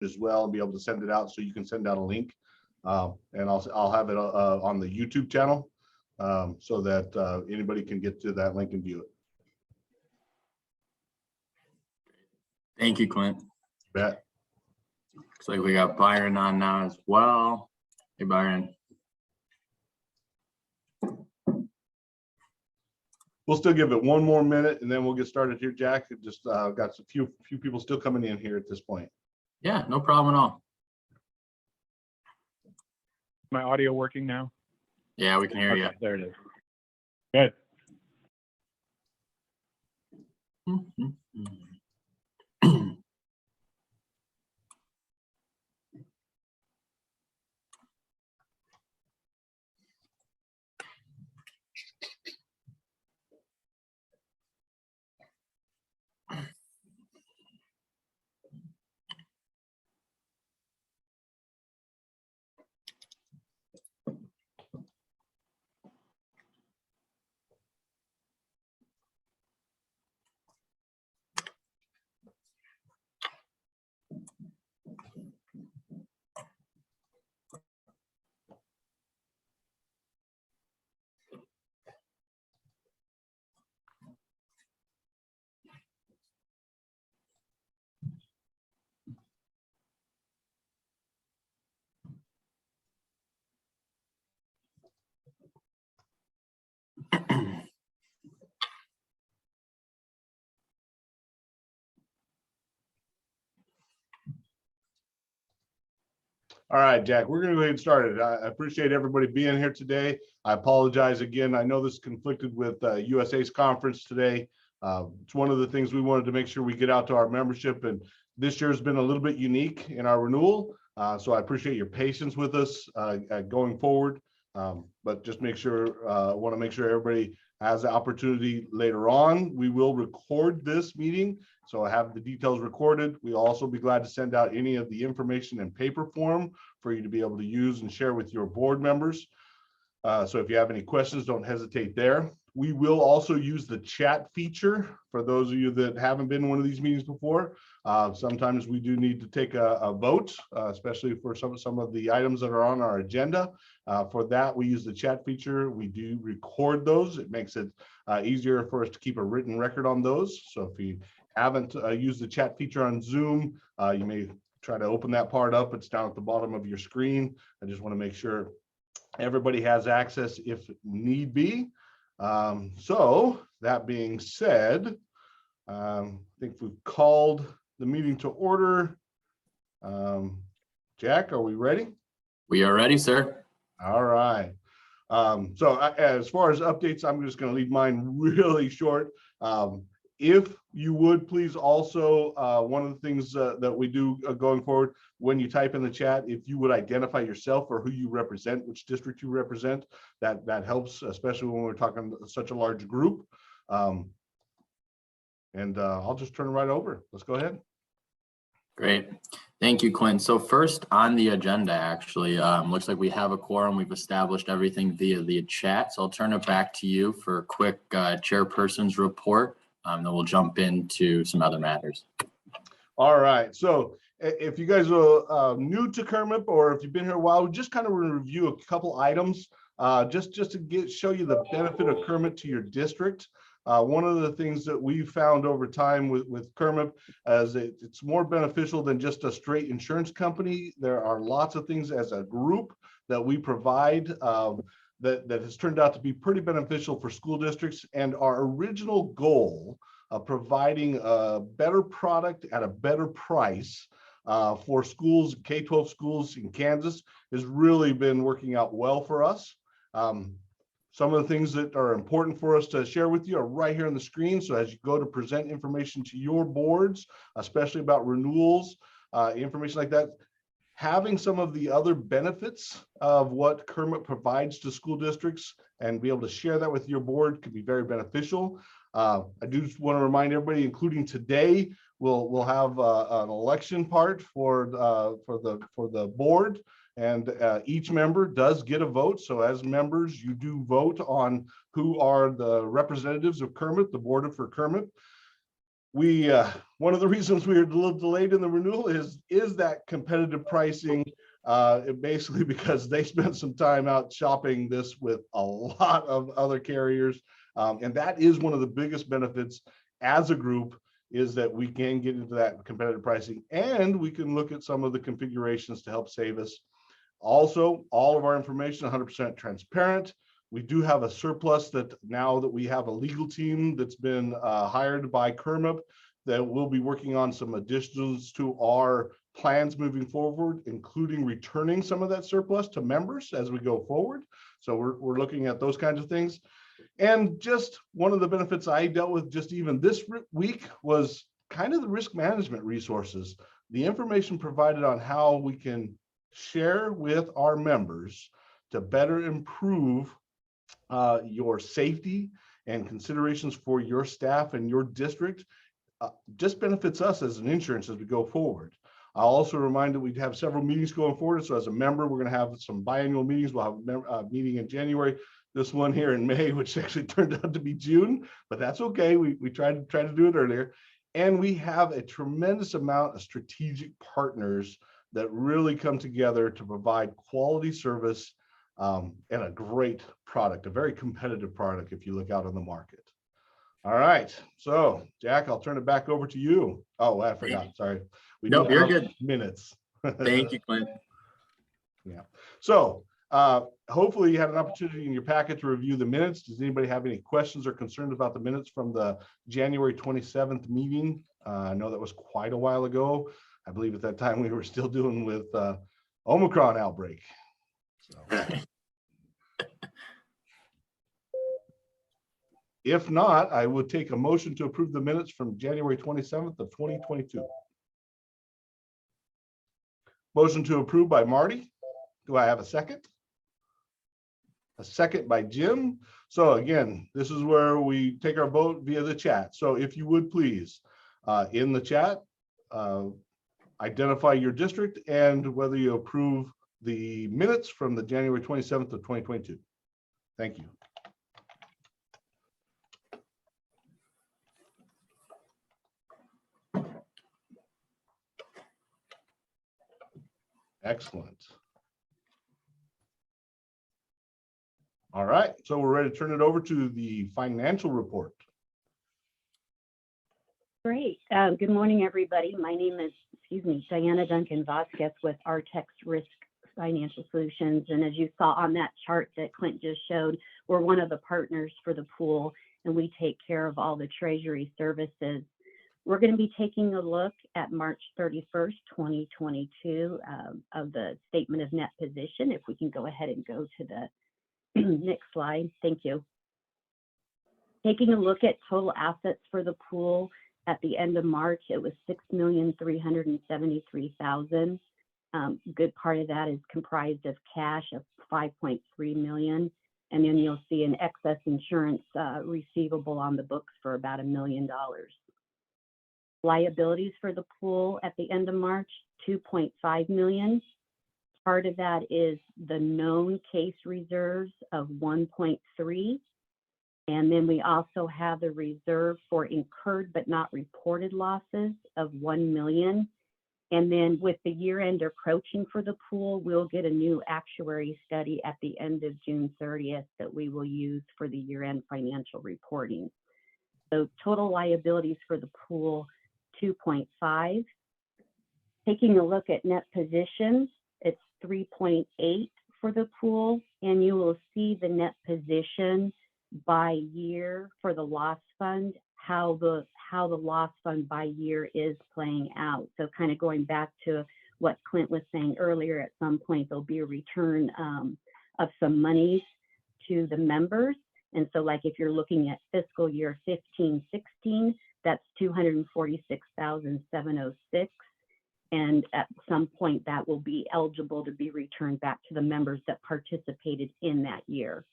as well and be able to send it out, so you can send out a link, and I'll have it on the YouTube channel, so that anybody can get to that link and view it. Thank you, Clint. Bet. Looks like we got Byron on now as well. Hey, Byron. We'll still give it one more minute and then we'll get started here, Jack. It just got a few people still coming in here at this point. Yeah, no problem at all. My audio working now? Yeah, we can hear you. There it is. Good. All right, Jack, we're going to go ahead and start it. I appreciate everybody being here today. I apologize again. I know this conflicted with USA's conference today. It's one of the things we wanted to make sure we get out to our membership, and this year has been a little bit unique in our renewal. So I appreciate your patience with us going forward. But just make sure, want to make sure everybody has the opportunity later on. We will record this meeting, so I have the details recorded. We'll also be glad to send out any of the information in paper form for you to be able to use and share with your board members. So if you have any questions, don't hesitate there. We will also use the chat feature for those of you that haven't been in one of these meetings before. Sometimes we do need to take a vote, especially for some of the items that are on our agenda. For that, we use the chat feature. We do record those. It makes it easier for us to keep a written record on those. So if you haven't used the chat feature on Zoom, you may try to open that part up. It's down at the bottom of your screen. I just want to make sure everybody has access if need be. So that being said, I think we've called the meeting to order. Jack, are we ready? We are ready, sir. All right. So as far as updates, I'm just going to leave mine really short. If you would please also, one of the things that we do going forward, when you type in the chat, if you would identify yourself or who you represent, which district you represent, that helps, especially when we're talking such a large group. And I'll just turn it right over. Let's go ahead. Great. Thank you, Clint. So first on the agenda, actually, looks like we have a quorum. We've established everything via the chat. So I'll turn it back to you for a quick chairperson's report. Then we'll jump into some other matters. All right. So if you guys are new to KERMP, or if you've been here a while, we just kind of review a couple items just to show you the benefit of KERMP to your district. One of the things that we've found over time with KERMP is it's more beneficial than just a straight insurance company. There are lots of things as a group that we provide that has turned out to be pretty beneficial for school districts. And our original goal of providing a better product at a better price for schools, K-12 schools in Kansas, has really been working out well for us. Some of the things that are important for us to share with you are right here on the screen. So as you go to present information to your boards, especially about renewals, information like that, having some of the other benefits of what KERMP provides to school districts and be able to share that with your board could be very beneficial. I do want to remind everybody, including today, we'll have an election part for the board, and each member does get a vote. So as members, you do vote on who are the representatives of KERMP, the board for KERMP. we one of the reasons we are a little delayed in the renewal is that competitive pricing. Basically because they spent some time out shopping this with a lot of other carriers, and that is one of the biggest benefits as a group, is that we can get into that competitive pricing and we can look at some of the configurations to help save us. Also, all of our information 100% transparent. We do have a surplus that now that we have a legal team that's been hired by KERMP that will be working on some additions to our plans moving forward, including returning some of that surplus to members as we go forward. So we're looking at those kinds of things. And just one of the benefits I dealt with just even this week was kind of the risk management resources, the information provided on how we can share with our members to better improve your safety and considerations for your staff and your district. Just benefits us as an insurance as we go forward. I'll also remind that we have several meetings going forward. So as a member, we're going to have some biannual meetings. We'll have a meeting in January, this one here in May, which actually turned out to be June, but that's okay. We tried to do it earlier. And we have a tremendous amount of strategic partners that really come together to provide quality service and a great product, a very competitive product if you look out on the market. All right, so Jack, I'll turn it back over to you. Oh, I forgot, sorry. Nope, you're good. Minutes. Thank you, Clint. Yeah, so hopefully you had an opportunity in your packet to review the minutes. Does anybody have any questions or concerns about the minutes from the January 27th meeting? I know that was quite a while ago. I believe at that time we were still dealing with Omicron outbreak. So. If not, I would take a motion to approve the minutes from January 27th of 2022. Motion to approve by Marty. Do I have a second? A second by Jim. So again, this is where we take our vote via the chat. So if you would please, in the chat, identify your district and whether you approve the minutes from the January 27th of 2022. Thank you. Excellent. All right, so we're ready to turn it over to the financial report. Great. Good morning, everybody. My name is, Diana Duncan Vasquez with Artex Risk Financial Solutions. And as you saw on that chart that Clint just showed, we're one of the partners for the pool, and we take care of all the treasury services. We're going to be taking a look at March 31st, 2022 of the statement of net position. If we can go ahead and go to the next slide. Thank you. Taking a look at total assets for the pool at the end of March, it was $6,373,000. Good part of that is comprised of cash of $5.3 million. And then you'll see an excess insurance receivable on the books for about $1 million. Liabilities for the pool at the end of March, $2.5 million. Part of that is the known case reserves of 1.3. And then we also have the reserve for incurred but not reported losses of 1 million. And then with the year end approaching for the pool, we'll get a new actuary study at the end of June 30th that we will use for the year end financial reporting. So total liabilities for the pool, 2.5. Taking a look at net positions, it's 3.8 for the pool, and you will see the net position by year for the loss fund, how the loss fund by year is playing out. So kind of going back to what Clint was saying earlier, at some point there'll be a return of some monies to the members. And so like if you're looking at fiscal year 15-16, that's $246,706. And at some point that will be eligible to be returned back to the members that participated in that year.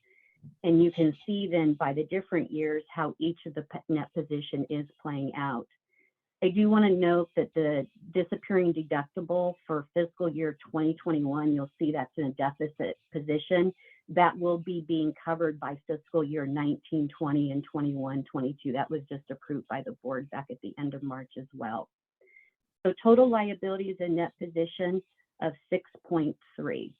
And you can see then by the different years how each of the net position is playing out. I do want to note that the disappearing deductible for fiscal year 2021, you'll see that's in a deficit position. That will be being covered by fiscal year 19, 20, and 21, 22. That was just approved by the board back at the end of March as well. So total liability is a net position of 6.3.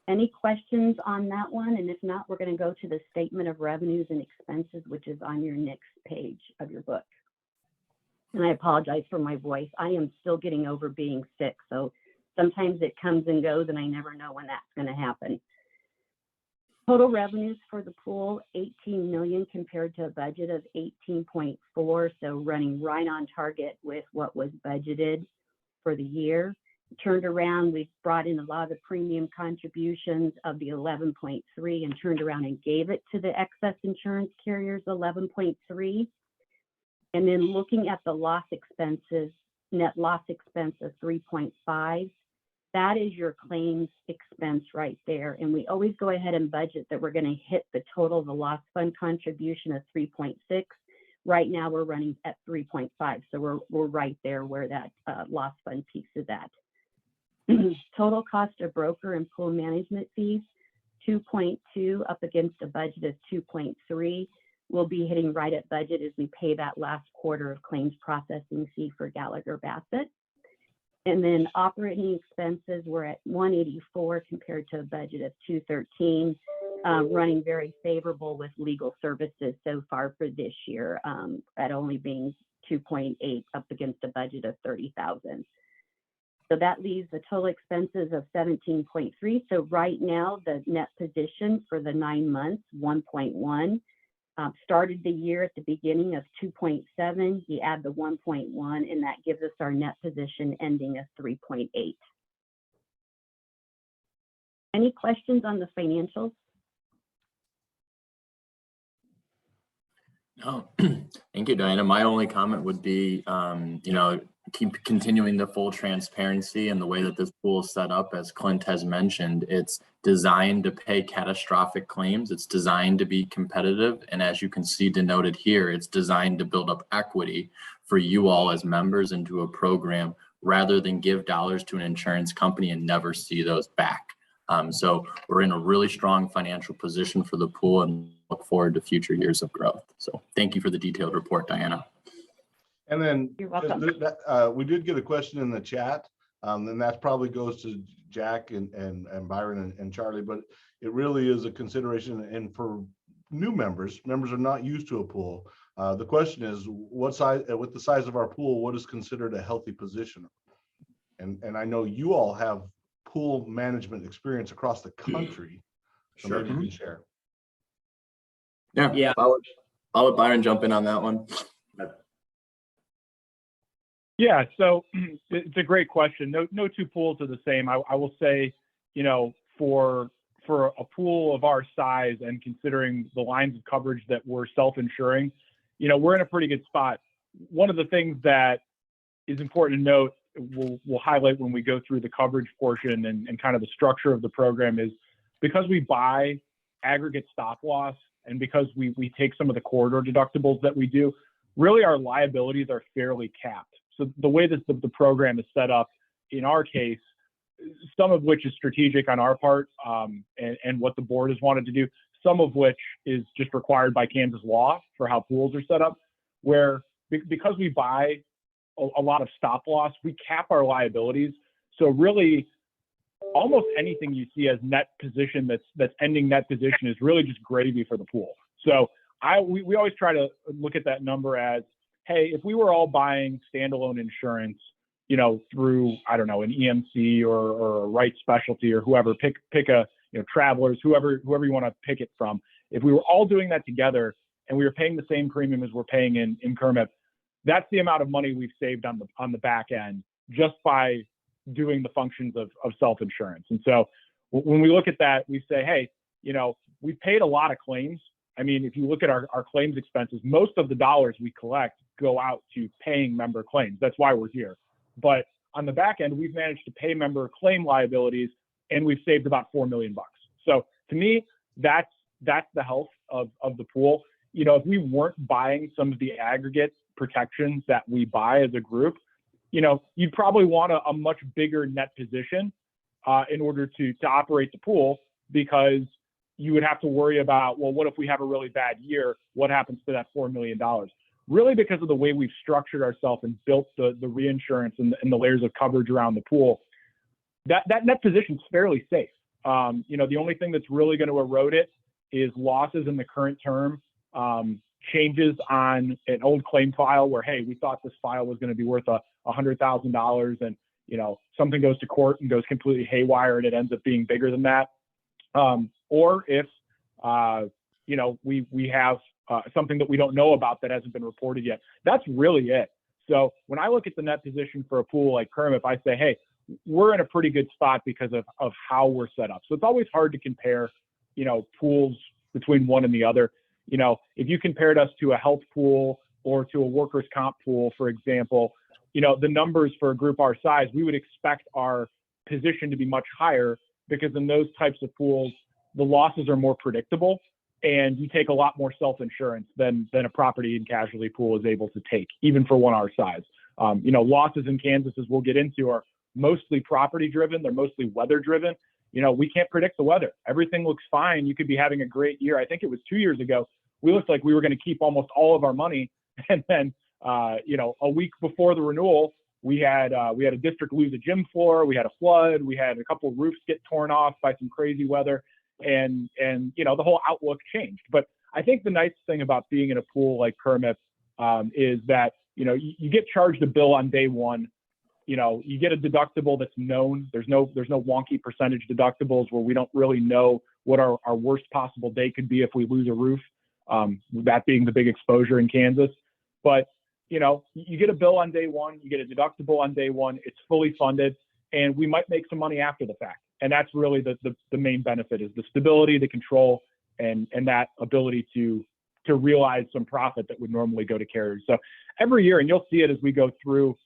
Any questions on that one? And if not, we're going to go to the statement of revenues and expenses, which is on your next page of your book. And I apologize for my voice. I am still getting over being sick. So sometimes it comes and goes and I never know when that's going to happen. Total revenues for the pool, 18 million compared to a budget of 18.4. So running right on target with what was budgeted for the year. Turned around, we've brought in a lot of the premium contributions of the 11.3 and turned around and gave it to the excess insurance carriers, 11.3. And then looking at the loss expenses, net loss expense of 3.5, that is your claims expense right there. And we always go ahead and budget that we're going to hit the total of the loss fund contribution of 3.6. Right now we're running at 3.5. So we're right there where that loss fund piece is at. Total cost of broker and pool management fees, 2.2 up against a budget of 2.3. We'll be hitting right at budget as we pay that last quarter of claims processing fee for Gallagher Bassett. And then operating expenses were at 184 compared to a budget of 213, running very favorable with legal services so far for this year at only being 2.8 up against a budget of 30,000. So that leaves the total expenses of 17.3. So right now the net position for the 9 months, 1.1. Started the year at the beginning of 2.7, you add the 1.1, and that gives us our net position ending at 3.8. Any questions on the financials? No, thank you, Diana. My only comment would be, keep continuing the full transparency and the way that this pool is set up, as Clint has mentioned. It's designed to pay catastrophic claims. It's designed to be competitive. And as you can see denoted here, it's designed to build up equity for you all as members into a program rather than give dollars to an insurance company and never see those back. So we're in a really strong financial position for the pool and look forward to future years of growth. So thank you for the detailed report, Diana. And then You're welcome. We did get a question in the chat, and that probably goes to Jack and Byron and Charlie, but it really is a consideration. And for new members are not used to a pool. The question is, what size, with the size of our pool, what is considered a healthy position? And I know you all have pool management experience across the country. So Sure. maybe you can share. Yeah. I'll let Byron jump in on that one. Yeah, so it's a great question. No two pools are the same. I will say, for a pool of our size and considering the lines of coverage that we're self-insuring, we're in a pretty good spot. One of the things that is important to note, we'll highlight when we go through the coverage portion and kind of the structure of the program, is because we buy aggregate stop loss and because we take some of the corridor deductibles that we do, really our liabilities are fairly capped. So the way that the program is set up in our case, some of which is strategic on our part and what the board has wanted to do, some of which is just required by Kansas law for how pools are set up, where because we buy a lot of stop loss, we cap our liabilities. So really almost anything you see as net position that's ending net position is really just gravy for the pool. So we always try to look at that number as, hey, if we were all buying standalone insurance, through, I don't know, an EMC or a Wright Specialty or whoever, pick a, Travelers, whoever you want to pick it from. If we were all doing that together and we were paying the same premium as we're paying in KERMP, that's the amount of money we've saved on the back end just by doing the functions of self-insurance. And so when we look at that, we say, hey, we've paid a lot of claims. I mean, if you look at our claims expenses, most of the dollars we collect go out to paying member claims. That's why we're here. But on the back end, we've managed to pay member claim liabilities, and we've saved about $4 million. So to me, that's the health of the pool. If we weren't buying some of the aggregate protections that we buy as a group, you'd probably want a much bigger net position in order to operate the pool, because you would have to worry about, well, what if we have a really bad year? What happens to that $4 million? Really, because of the way we've structured ourselves and built the reinsurance and the layers of coverage around the pool, that net position is fairly safe. The only thing that's really going to erode it is losses in the current term, changes on an old claim file where, hey, we thought this file was going to be worth $100,000, and something goes to court and goes completely haywire and it ends up being bigger than that. Or if we have something that we don't know about that hasn't been reported yet. That's really it. So when I look at the net position for a pool like KERMP, if I say, hey, we're in a pretty good spot because of how we're set up. So it's always hard to compare, pools between one and the other. If you compared us to a health pool or to a workers' comp pool, for example, the numbers for a group our size, we would expect our position to be much higher, because in those types of pools, the losses are more predictable and you take a lot more self-insurance than a property and casualty pool is able to take, even for one our size. Losses in Kansas, as we'll get into, are mostly property driven. They're mostly weather driven. We can't predict the weather. Everything looks fine. You could be having a great year. I think it was 2 years ago, we looked like we were going to keep almost all of our money. And then, a week before the renewal, we had a district lose a gym floor. We had a flood. We had a couple of roofs get torn off by some crazy weather, and the whole outlook changed. But I think the nice thing about being in a pool like KERMP is that you get charged a bill on day one. You get a deductible that's known. There's no wonky percentage deductibles where we don't really know what our worst possible day could be if we lose a roof. That being the big exposure in Kansas. But you get a bill on day one, you get a deductible on day one, it's fully funded, and we might make some money after the fact. And that's really the main benefit, is the stability, the control, and that ability to realize some profit that would normally go to carriers. So every year, and you'll see it as we go through,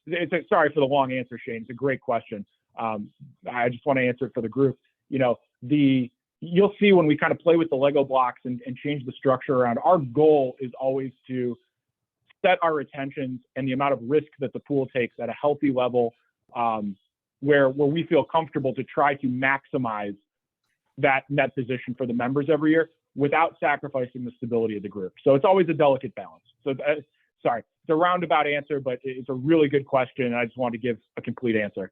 sorry for the long answer, Shane, it's a great question. I just want to answer it for the group. You'll see when we kind of play with the Lego blocks and change the structure around, our goal is always to set our retentions and the amount of risk that the pool takes at a healthy level, where we feel comfortable to try to maximize that net position for the members every year without sacrificing the stability of the group. So it's always a delicate balance. So sorry, it's a roundabout answer, but it's a really good question, and I just wanted to give a complete answer.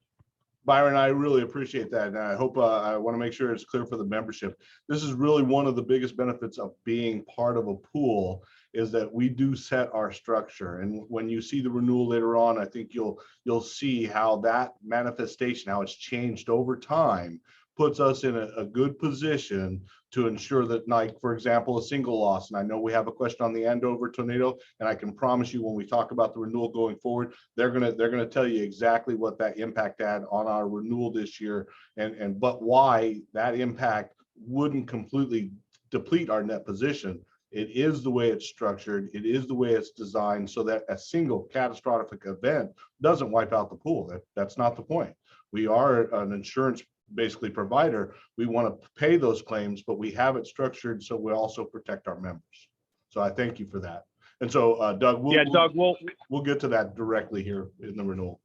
Byron, I really appreciate that. And I hope I want to make sure it's clear for the membership. This is really one of the biggest benefits of being part of a pool, is that we do set our structure. And when you see the renewal later on, I think you'll see how that manifestation, how it's changed over time, puts us in a good position to ensure that, like, for example, a single loss. And I know we have a question on the Andover tornado, and I can promise you when we talk about the renewal going forward, they're gonna tell you exactly what that impact had on our renewal this year, but why that impact wouldn't completely deplete our net position. It is the way it's structured. It is the way it's designed, so that a single catastrophic event doesn't wipe out the pool. That's not the point. We are an insurance basically provider. We want to pay those claims, but we have it structured so we also protect our members. So I thank you for that. And so Doug, we'll get to that directly here in the renewal.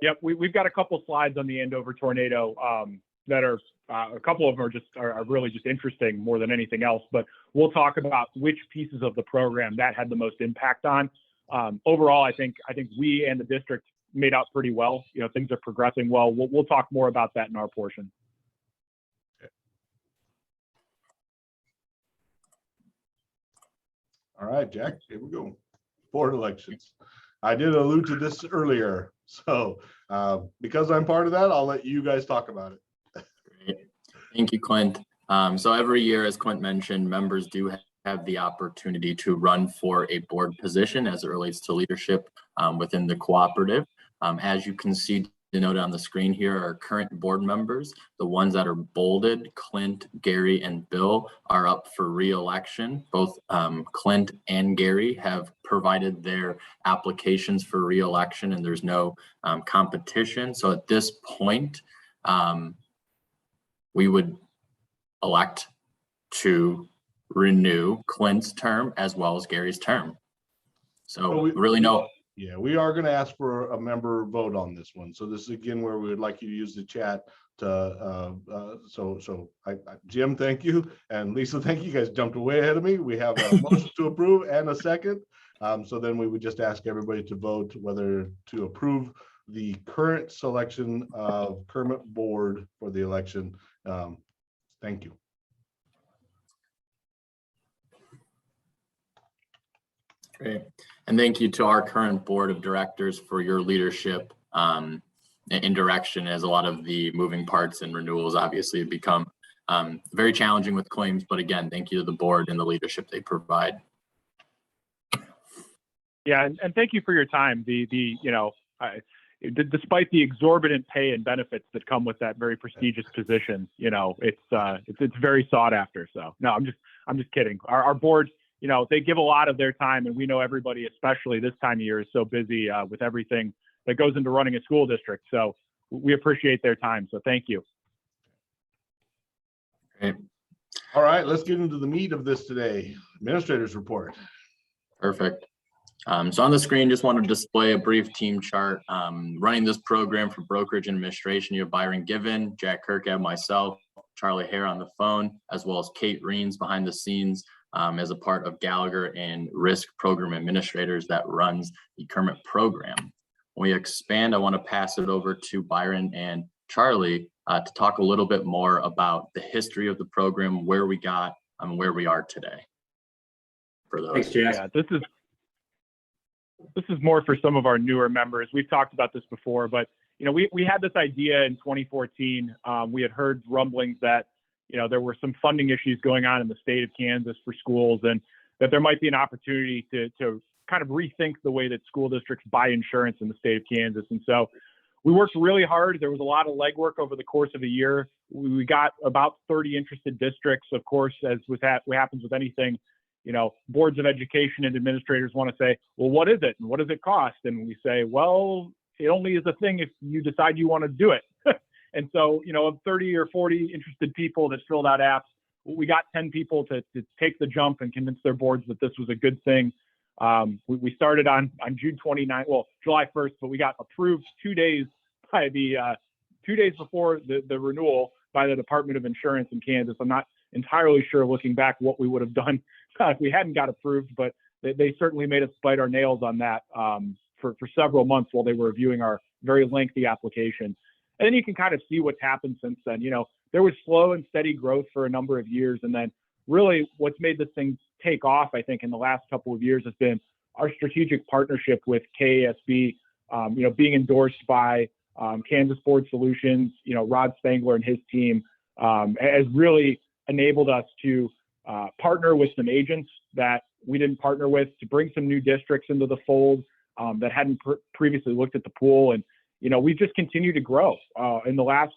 Yep, we've got a couple slides on the Andover tornado that are a couple of them are really just interesting more than anything else. But we'll talk about which pieces of the program that had the most impact on. Overall, I think we and the district made out pretty well. Things are progressing well. We'll talk more about that in our portion. Okay. All right, Jack, here we go. Board elections. I did allude to this earlier. So because I'm part of that, I'll let you guys talk about it. Great. Thank you, Clint. So every year, as Clint mentioned, members do have the opportunity to run for a board position as it relates to leadership within the cooperative. As you can see denoted on the screen here, our current board members, the ones that are bolded, Clint, Gary, and Bill, are up for re-election. Both Clint and Gary have provided their applications for re-election, and there's no competition. So at this point, we would elect to renew Clint's term as well as Gary's term. So really no. Yeah, we are going to ask for a member vote on this one. So this is again where we would like you to use the chat to, Jim, thank you. And Lisa, thank you. You guys jumped way ahead of me. We have a motion to approve and a second. So then we would just ask everybody to vote whether to approve the current selection of KERMP board for the election. Thank you. Great. And thank you to our current board of directors for your leadership in direction, as a lot of the moving parts and renewals obviously have become very challenging with claims. But again, thank you to the board and the leadership they provide. Yeah, and thank you for your time. Despite the exorbitant pay and benefits that come with that very prestigious position, it's very sought after. So no, I'm just kidding. Our board, they give a lot of their time, and we know everybody, especially this time of year, is so busy with everything that goes into running a school district. So we appreciate their time. So thank you. Great. All right, let's get into the meat of this today. Administrator's report. Perfect. So on the screen, just want to display a brief team chart. Running this program for brokerage and administration, you have Byron Given, Jack Kirkab, myself, Charlie Hare on the phone, as well as Kate Reens behind the scenes as a part of Gallagher and risk program administrators that runs the KERMP program. When we expand, I want to pass it over to Byron and Charlie to talk a little bit more about the history of the program, where we got and where we are today. For those. Thanks, Jack. Yeah, this is more for some of our newer members. We've talked about this before, but we had this idea in 2014. We had heard rumblings that there were some funding issues going on in the state of Kansas for schools, and that there might be an opportunity to kind of rethink the way that school districts buy insurance in the state of Kansas. And so we worked really hard. There was a lot of legwork over the course of a year. We got about 30 interested districts. Of course, as with that, what happens with anything, boards of education and administrators want to say, well, what is it? And what does it cost? And we say, well, it only is a thing if you decide you want to do it. And so, of 30 or 40 interested people that filled out apps, we got 10 people to take the jump and convince their boards that this was a good thing. We started on June 29th, well, July 1st, but we got approved 2 days by the 2 days before the renewal by the Department of Insurance in Kansas. I'm not entirely sure, looking back, what we would have done if we hadn't got approved, but they certainly made us bite our nails on that for several months while they were reviewing our very lengthy application. And then you can kind of see what's happened since then. There was slow and steady growth for a number of years. And then really what's made this thing take off, I think, in the last couple of years has been our strategic partnership with KASB, being endorsed by Kansas Board Solutions. Rod Spangler and his team has really enabled us to partner with some agents that we didn't partner with, to bring some new districts into the fold that hadn't previously looked at the pool. And we've just continued to grow. In the last,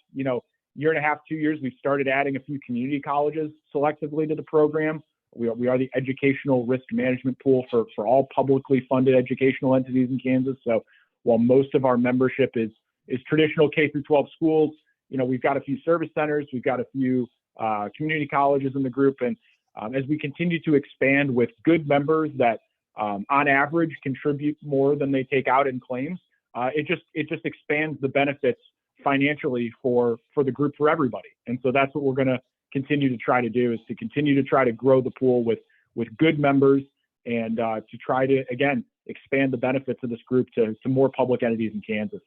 year and a half, 2 years, we've started adding a few community colleges selectively to the program. We are the educational risk management pool for all publicly funded educational entities in Kansas. So while most of our membership is traditional K through 12 schools, we've got a few service centers, we've got a few community colleges in the group. And as we continue to expand with good members that on average contribute more than they take out in claims, it just expands the benefits financially for the group, for everybody. And so that's what we're going to continue to try to do, is to continue to try to grow the pool with good members and to try to, again, expand the benefits of this group to more public entities in Kansas.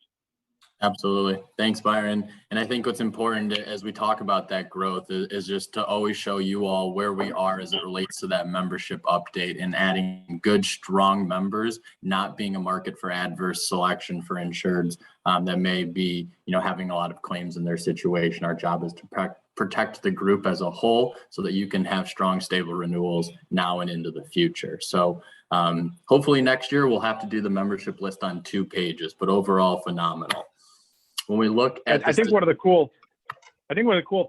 Absolutely. Thanks, Byron. And I think what's important as we talk about that growth is just to always show you all where we are as it relates to that membership update and adding good, strong members, not being a market for adverse selection for insureds that may be, having a lot of claims in their situation. Our job is to protect the group as a whole so that you can have strong, stable renewals now and into the future. So hopefully next year we'll have to do the membership list on 2 pages, but overall phenomenal. When we look at, I think one of the cool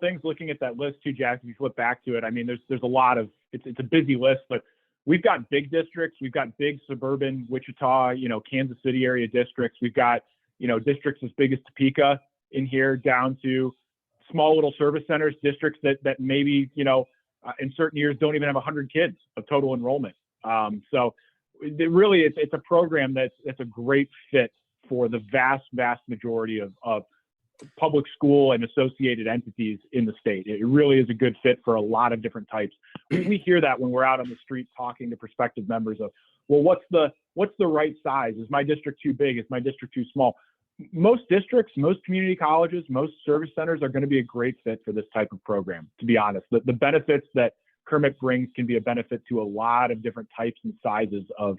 things looking at that list too, Jack, if you flip back to it, I mean, there's a lot of, it's a busy list, but we've got big districts, we've got big suburban Wichita, Kansas City area districts. We've got, districts as big as Topeka in here, down to small little service centers, districts that maybe, in certain years don't even have 100 kids of total enrollment. So really, it's a program that's a great fit for the vast majority of public school and associated entities in the state. It really is a good fit for a lot of different types. We hear that when we're out on the street talking to prospective members of, well, what's the right size? Is my district too big? Is my district too small? Most districts, most community colleges, most service centers are going to be a great fit for this type of program, to be honest. The benefits that KERMP brings can be a benefit to a lot of different types and sizes of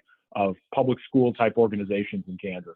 public school type organizations in Kansas.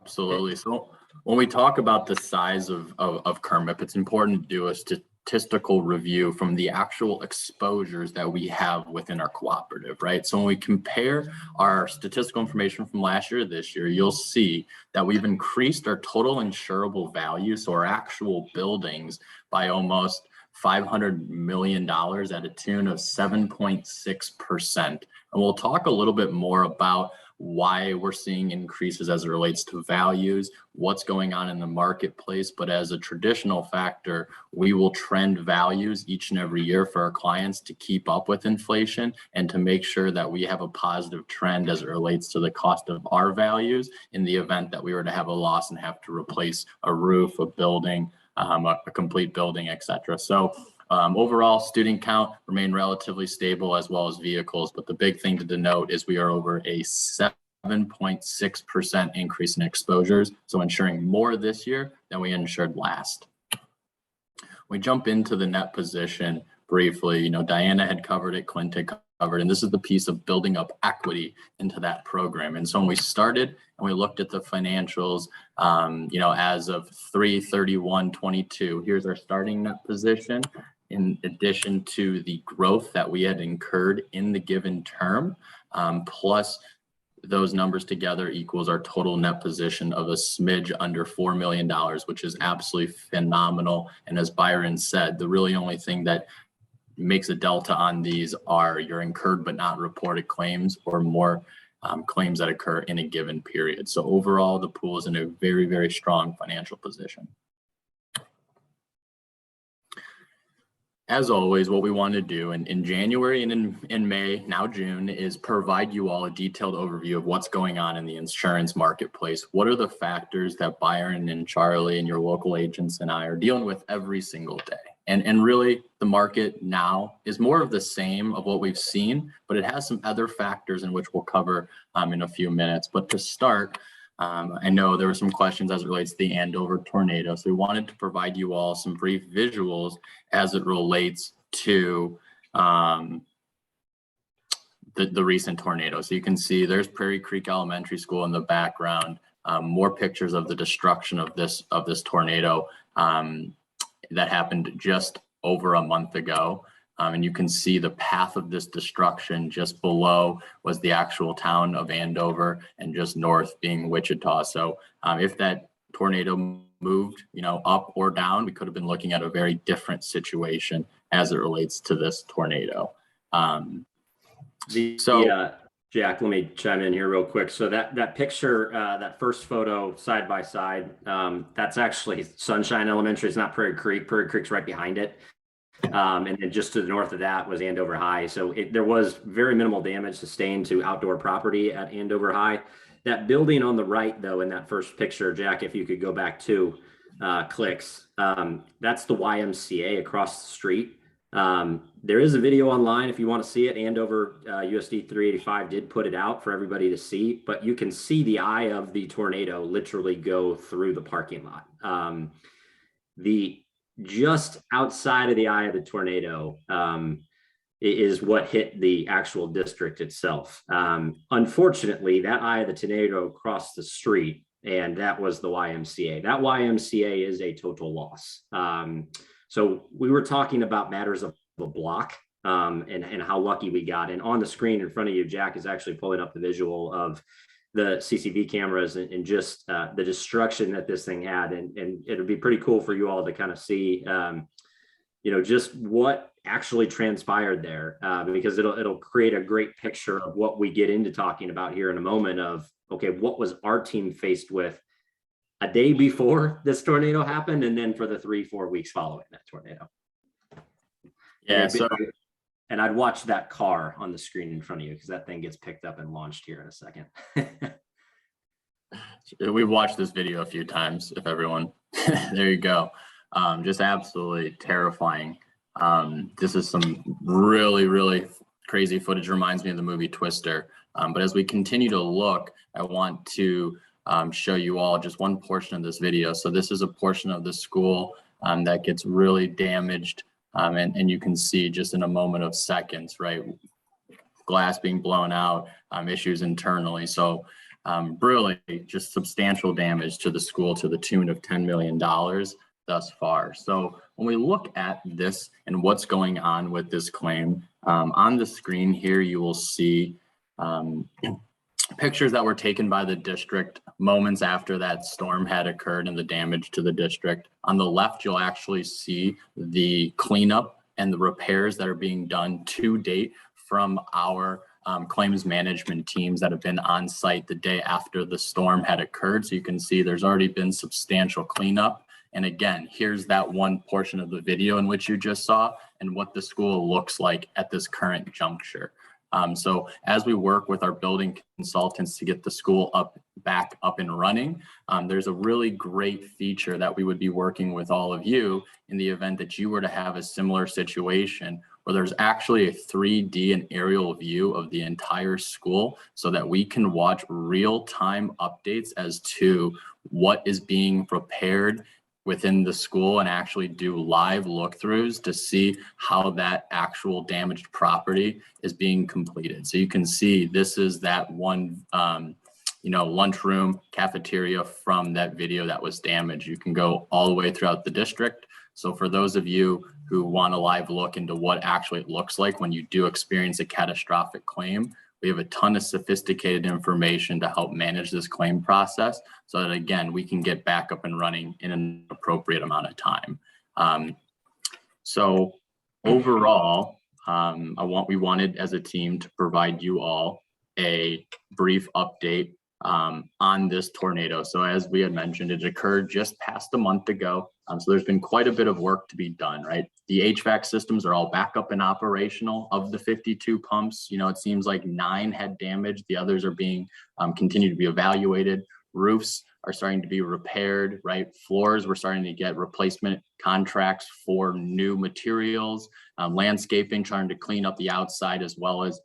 Absolutely. So when we talk about the size of KERMP, it's important to do a statistical review from the actual exposures that we have within our cooperative, right? So when we compare our statistical information from last year to this year, you'll see that we've increased our total insurable value, so our actual buildings, by almost $500 million at a tune of 7.6%. And we'll talk a little bit more about why we're seeing increases as it relates to values, what's going on in the marketplace. But as a traditional factor, we will trend values each and every year for our clients to keep up with inflation and to make sure that we have a positive trend as it relates to the cost of our values in the event that we were to have a loss and have to replace a roof, a building, a complete building, etc. So overall, student count remained relatively stable as well as vehicles, but the big thing to denote is we are over a 7.6% increase in exposures, so insuring more this year than we insured last. We jump into the net position briefly. Diana had covered it, Clint had covered, and this is the piece of building up equity into that program. And so when we started and we looked at the financials, as of 3/31/22, here's our starting net position. In addition to the growth that we had incurred in the given term, plus those numbers together equals our total net position of a smidge under $4 million, which is absolutely phenomenal. And as Byron said, the really only thing that makes a delta on these are your incurred but not reported claims, or more claims that occur in a given period. So overall, the pool is in a very, very strong financial position. As always, what we want to do in January and in May, now June, is provide you all a detailed overview of what's going on in the insurance marketplace. What are the factors that Byron and Charlie and your local agents and I are dealing with every single day? And really, the market now is more of the same of what we've seen, but it has some other factors in which we'll cover in a few minutes. But to start, I know there were some questions as it relates to the Andover tornado. So we wanted to provide you all some brief visuals as it relates to the recent tornado. So you can see there's Prairie Creek Elementary School in the background, more pictures of the destruction of this tornado that happened just over a month ago. And you can see the path of this destruction. Just below was the actual town of Andover, and just north being Wichita. So if that tornado moved, up or down, we could have been looking at a very different situation as it relates to this tornado. Jack, let me chime in here real quick. So that picture, that first photo side by side, that's actually Sunshine Elementary. It's not Prairie Creek. Prairie Creek's right behind it. And then just to the north of that was Andover High. So there was very minimal damage sustained to outdoor property at Andover High. That building on the right, though, in that first picture, Jack, if you could go back 2 clicks, that's the YMCA across the street. There is a video online if you want to see it. Andover USD 385 did put it out for everybody to see, but you can see the eye of the tornado literally go through the parking lot. Just outside of the eye of the tornado is what hit the actual district itself. Unfortunately, that eye of the tornado crossed the street, and that was the YMCA. That YMCA is a total loss. So we were talking about matters of a block and how lucky we got. And on the screen in front of you, Jack is actually pulling up the visual of the CCTV cameras and just the destruction that this thing had. And it'll be pretty cool for you all to kind of see, just what actually transpired there, because it'll create a great picture of what we get into talking about here in a moment of, okay, what was our team faced with a day before this tornado happened, and then for the 3-4 weeks following that tornado. Yeah. So And I'd watch that car on the screen in front of you because that thing gets picked up and launched here in a second. We've watched this video a few times, if everyone, there you go. Just absolutely terrifying. This is some really, really crazy footage. Reminds me of the movie Twister. But as we continue to look, I want to show you all just one portion of this video. So this is a portion of the school that gets really damaged. And you can see just in a moment of seconds, right? Glass being blown out, issues internally. So really just substantial damage to the school to the tune of $10 million thus far. So when we look at this and what's going on with this claim, on the screen here, you will see pictures that were taken by the district moments after that storm had occurred and the damage to the district. On the left, you'll actually see the cleanup and the repairs that are being done to date from our claims management teams that have been on site the day after the storm had occurred. So you can see there's already been substantial cleanup. And again, here's that one portion of the video in which you just saw and what the school looks like at this current juncture. So as we work with our building consultants to get the school back up and running, there's a really great feature that we would be working with all of you in the event that you were to have a similar situation where there's actually a 3D and aerial view of the entire school so that we can watch real-time updates as to what is being repaired within the school and actually do live look-throughs to see how that actual damaged property is being completed. So you can see this is that one lunchroom cafeteria from that video that was damaged. You can go all the way throughout the district. So for those of you who want a live look into what actually it looks like when you do experience a catastrophic claim, we have a ton of sophisticated information to help manage this claim process so that, again, we can get back up and running in an appropriate amount of time. So overall, we wanted as a team to provide you all a brief update on this tornado. So as we had mentioned, it occurred just past a month ago. So there's been quite a bit of work to be done, right? The HVAC systems are all back up and operational. Of the 52 pumps, it seems like 9 had damage. The others are being continue to be evaluated. Roofs are starting to be repaired, right? Floors, we're starting to get replacement contracts for new materials. Landscaping, trying to clean up the outside as well as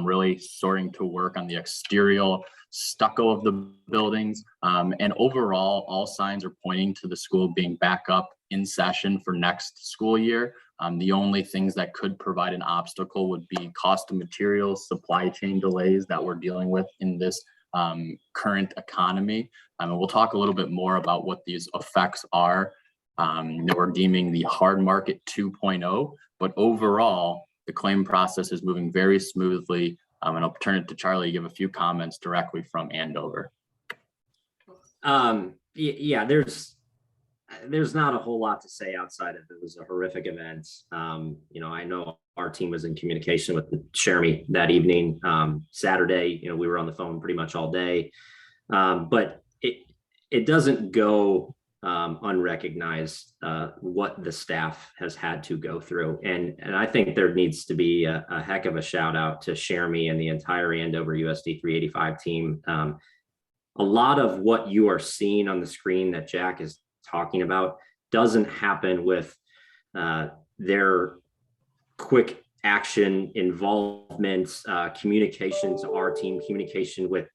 really starting to work on the exterior stucco of the buildings. And overall, all signs are pointing to the school being back up in session for next school year. The only things that could provide an obstacle would be cost of materials, supply chain delays that we're dealing with in this current economy. And we'll talk a little bit more about what these effects are that we're deeming the hard market 2.0. But overall, the claim process is moving very smoothly. And I'll turn it to Charlie to give a few comments directly from Andover. Yeah, there's not a whole lot to say outside of it was a horrific event. I know our team was in communication with Jeremy that evening. Saturday, we were on the phone pretty much all day. But it doesn't go unrecognized what the staff has had to go through. And I think there needs to be a heck of a shout out to Jeremy and the entire Andover USD 385 team. A lot of what you are seeing on the screen that Jack is talking about doesn't happen with their quick action involvement, communication to our team, communication with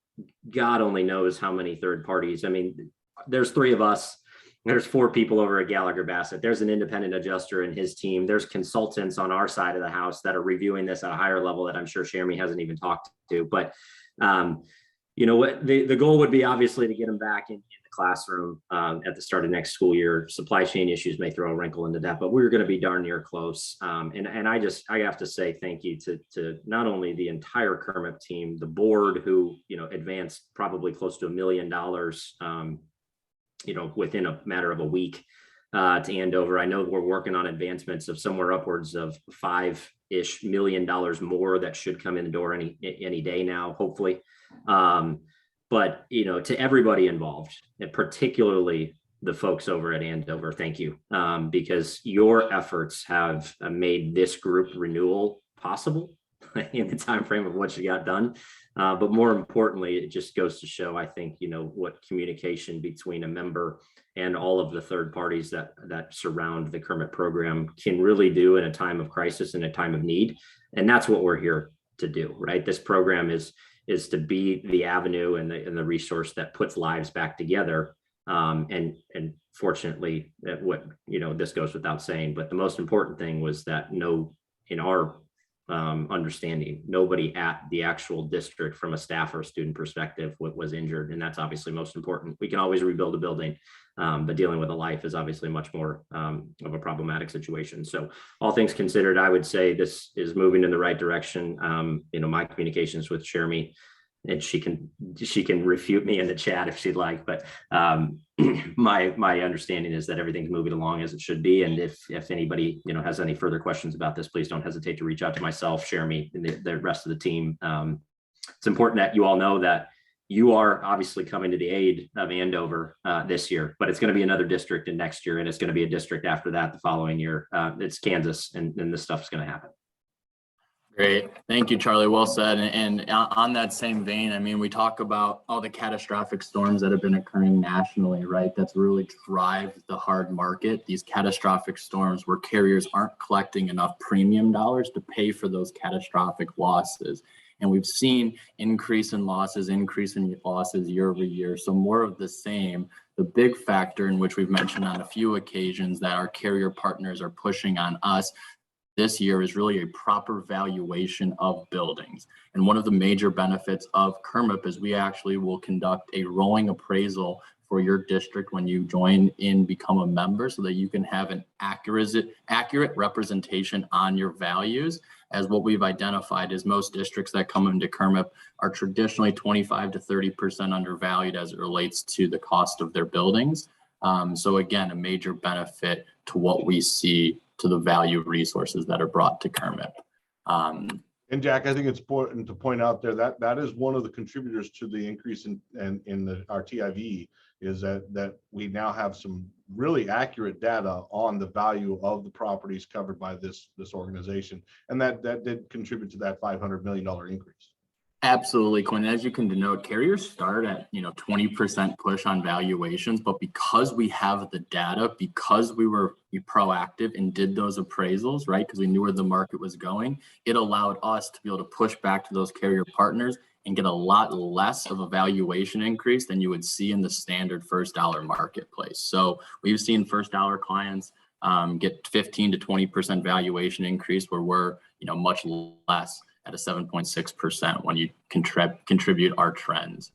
God only knows how many third parties. I mean, there's 3 of us. There's 4 people over at Gallagher Bassett. There's an independent adjuster and his team. There's consultants on our side of the house that are reviewing this at a higher level that I'm sure Jeremy hasn't even talked to. But what the goal would be obviously to get them back in the classroom at the start of next school year. Supply chain issues may throw a wrinkle into that, but we're going to be darn near close. And I have to say thank you to not only the entire KERMP team, the board who advanced probably close to $1 million. Within a matter of a week to Andover. I know we're working on advancements of somewhere upwards of $5-ish million more that should come in the door any day now, hopefully. But, to everybody involved, and particularly the folks over at Andover, thank you, because your efforts have made this group Renewal possible in the time frame of what you got done. But more importantly, it just goes to show, I think, what communication between a member and all of the third parties that surround the KERMP program can really do in a time of crisis and a time of need. And that's what we're here to do, right? This program is to be the avenue and the resource that puts lives back together. And fortunately, this goes without saying, but the most important thing was that in our understanding, nobody at the actual district from a staff or student perspective was injured. And that's obviously most important. We can always rebuild a building, but dealing with a life is obviously much more of a problematic situation. So all things considered, I would say this is moving in the right direction. My communications with Jeremy, and she can refute me in the chat if she'd like, but my understanding is that everything's moving along as it should be. And if anybody has any further questions about this, please don't hesitate to reach out to myself, Jeremy, and the rest of the team. It's important that you all know that you are obviously coming to the aid of Andover this year, but it's going to be another district in next year, and it's going to be a district after that the following year. It's Kansas, and this stuff's going to happen. Great. Thank you, Charlie. Well said. And on that same vein, I mean, we talk about all the catastrophic storms that have been occurring nationally, right? That's really drive the hard market. These catastrophic storms where carriers aren't collecting enough premium dollars to pay for those catastrophic losses. And we've seen increase in losses year over year. So more of the same. The big factor in which we've mentioned on a few occasions that our carrier partners are pushing on us this year is really a proper valuation of buildings. And one of the major benefits of KERMP is we actually will conduct a rolling appraisal for your district when you join in, become a member, so that you can have an accurate representation on your values. As what we've identified is most districts that come into KERMP are traditionally 25 to 30% undervalued as it relates to the cost of their buildings. So again, a major benefit to what we see to the value resources that are brought to KERMP. And Jack, I think it's important to point out there that that is one of the contributors to the increase in our TIV, is that we now have some really accurate data on the value of the properties covered by this organization, and that did contribute to that $500 million increase. Absolutely, Quinn. As you can denote, carriers start at 20% push on valuations, but because we have the data, because we were proactive and did those appraisals, right? Because we knew where the market was going, it allowed us to be able to push back to those carrier partners and get a lot less of a valuation increase than you would see in the standard first dollar marketplace. So we've seen first dollar clients get 15 to 20% valuation increase, where we're much less at a 7.6% when you contribute our trends.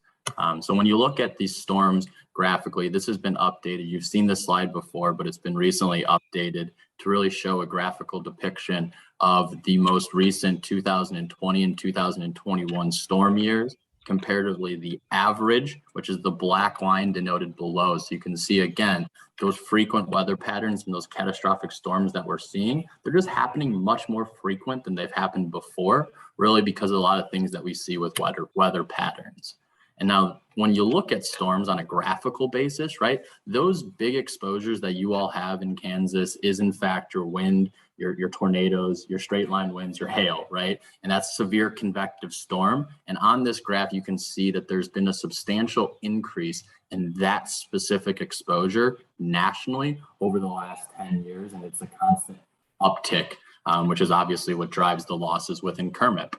So when you look at these storms graphically, this has been updated. You've seen this slide before, but it's been recently updated to really show a graphical depiction of the most recent 2020 and 2021 storm years, comparatively the average, which is the black line denoted below. So you can see, again, those frequent weather patterns and those catastrophic storms that we're seeing, they're just happening much more frequent than they've happened before, really because of a lot of things that we see with weather patterns. And now when you look at storms on a graphical basis, right, those big exposures that you all have in Kansas is in fact your wind, your tornadoes, your straight line winds, your hail, right? And that's severe convective storm. And on this graph, you can see that there's been a substantial increase in that specific exposure nationally over the last 10 years. And it's a constant uptick, which is obviously what drives the losses within KERMP.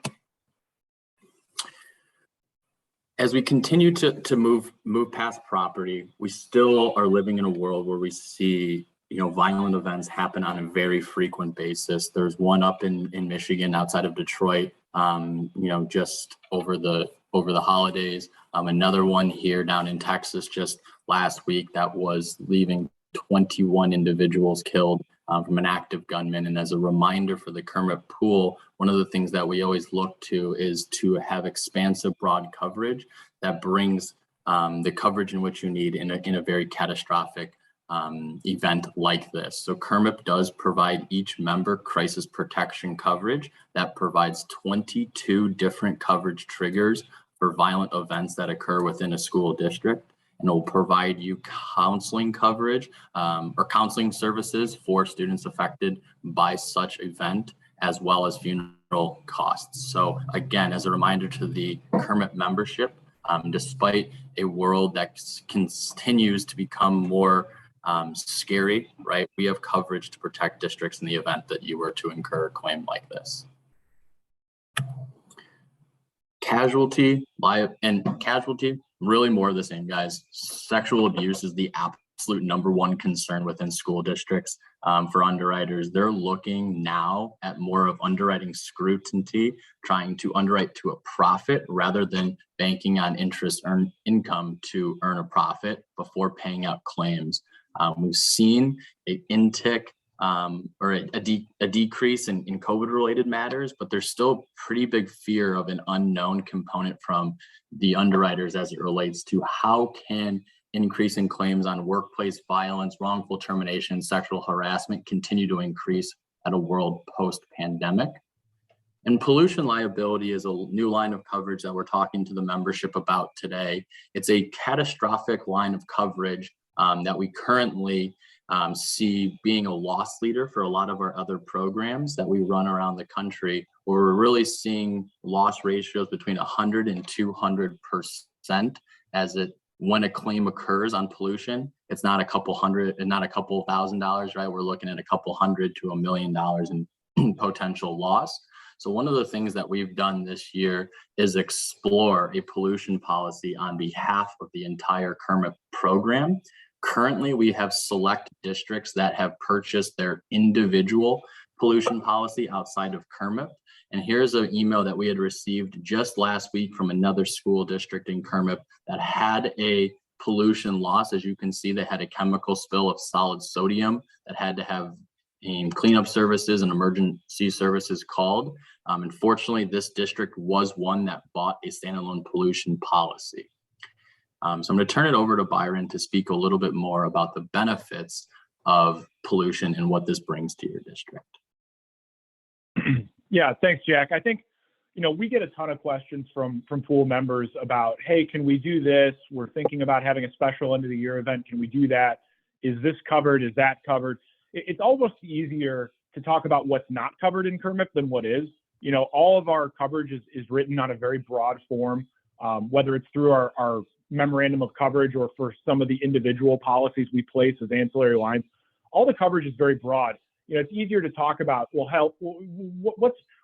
As we continue to move past property, we still are living in a world where we see violent events happen on a very frequent basis. There's one up in Michigan outside of Detroit, just over the holidays. Another one here down in Texas just last week that was leaving 21 individuals killed from an active gunman. And as a reminder for the KERMP pool, one of the things that we always look to is to have expansive broad coverage that brings the coverage in which you need in a very catastrophic event like this. So KERMP does provide each member crisis protection coverage that provides 22 different coverage triggers for violent events that occur within a school district. And it will provide you counseling coverage or counseling services for students affected by such event, as well as funeral funeral costs. So again, as a reminder to the KERMP membership, despite a world that continues to become more scary, right? We have coverage to protect districts in the event that you were to incur a claim like this. Casualty, really more of the same, guys. Sexual abuse is the absolute #1 concern within school districts. For underwriters, they're looking now at more of underwriting scrutiny, trying to underwrite to a profit rather than banking on interest earned income to earn a profit before paying out claims. We've seen an intick or a decrease in COVID-related matters, but there's still pretty big fear of an unknown component from the underwriters as it relates to how can increasing claims on workplace violence, wrongful termination, sexual harassment continue to increase at a world post-pandemic. And pollution liability is a new line of coverage that we're talking to the membership about today. It's a catastrophic line of coverage that we currently see being a loss leader for a lot of our other programs that we run around the country, where we're really seeing loss ratios between 100 and 200% when a claim occurs on pollution. It's not a couple hundred and not a couple $1,000s, right? We're looking at a couple $100 to $1 million in potential loss. So one of the things that we've done this year is explore a pollution policy on behalf of the entire KERMP program. Currently, we have select districts that have purchased their individual pollution policy outside of KERMP. And here's an email that we had received just last week from another school district in KERMP that had a pollution loss. As you can see, they had a chemical spill of solid sodium that had to have cleanup services and emergency services called. Unfortunately, this district was one that bought a standalone pollution policy. So I'm going to turn it over to Byron to speak a little bit more about the benefits of pollution and what this brings to your district. Yeah, thanks, Jack. I think, we get a ton of questions from pool members about, hey, can we do this? We're thinking about having a special end of the year event. Can we do that? Is this covered? Is that covered? It's almost easier to talk about what's not covered in KERMP than what is. All of our coverage is written on a very broad form, whether it's through our memorandum of coverage or for some of the individual policies we place as ancillary lines. All the coverage is very broad. It's easier to talk about, well,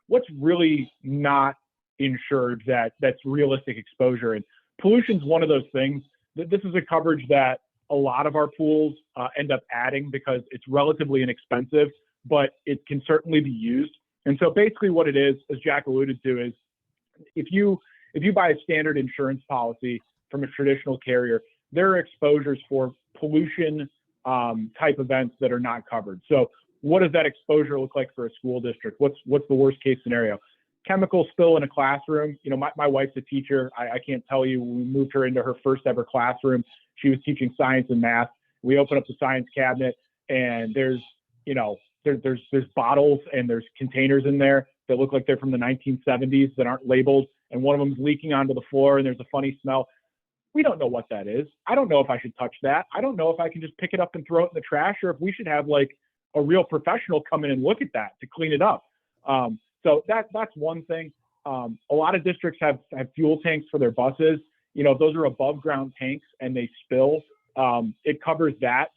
what's really not insured that's realistic exposure. And pollution's one of those things. This is a coverage that a lot of our pools end up adding because it's relatively inexpensive, but it can certainly be used. And so basically what it is, as Jack alluded to, is if you buy a standard insurance policy from a traditional carrier, there are exposures for pollution type events that are not covered. So what does that exposure look like for a school district? What's the worst case scenario? Chemical spill in a classroom. My wife's a teacher. I can't tell you, when we moved her into her first ever classroom, she was teaching science and math. We open up the science cabinet and there's bottles and there's containers in there that look like they're from the 1970s that aren't labeled. And one of them's leaking onto the floor and there's a funny smell. We don't know what that is. I don't know if I should touch that. I don't know if I can just pick it up and throw it in the trash, or if we should have like a real professional come in and look at that to clean it up. So that's one thing. A lot of districts have fuel tanks for their buses. If those are above ground tanks and they spill, it covers that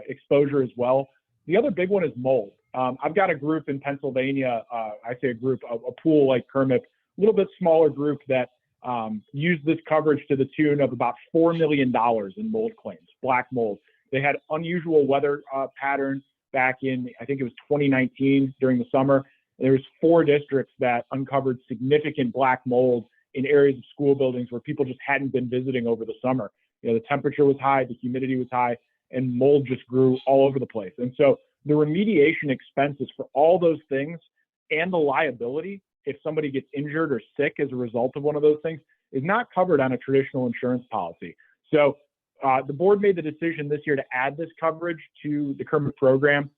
exposure as well. The other big one is mold. I've got a group in Pennsylvania, I say a group, a pool like KERMP, a little bit smaller group that used this coverage to the tune of about $4 million in mold claims, black mold. They had unusual weather patterns back in, I think it was 2019 during the summer. There was 4 districts that uncovered significant black mold in areas of school buildings where people just hadn't been visiting over the summer. The temperature was high, the humidity was high, and mold just grew all over the place. And so the remediation expenses for all those things and the liability, if somebody gets injured or sick as a result of one of those things, is not covered on a traditional insurance policy. So the board made the decision this year to add this coverage to the KERMP program.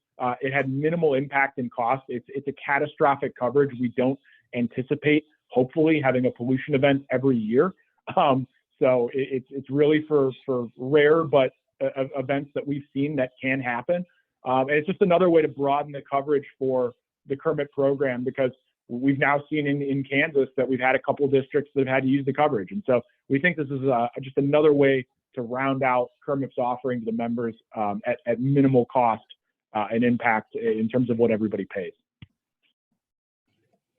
It had minimal impact in cost. It's a catastrophic coverage. We don't anticipate, hopefully, having a pollution event every year. So it's really for rare but events that we've seen that can happen. And it's just another way to broaden the coverage for the KERMP program, because we've now seen in Kansas that we've had a couple of districts that have had to use the coverage. And so we think this is just another way to round out KERMP's offering to the members at minimal cost and impact in terms of what everybody pays.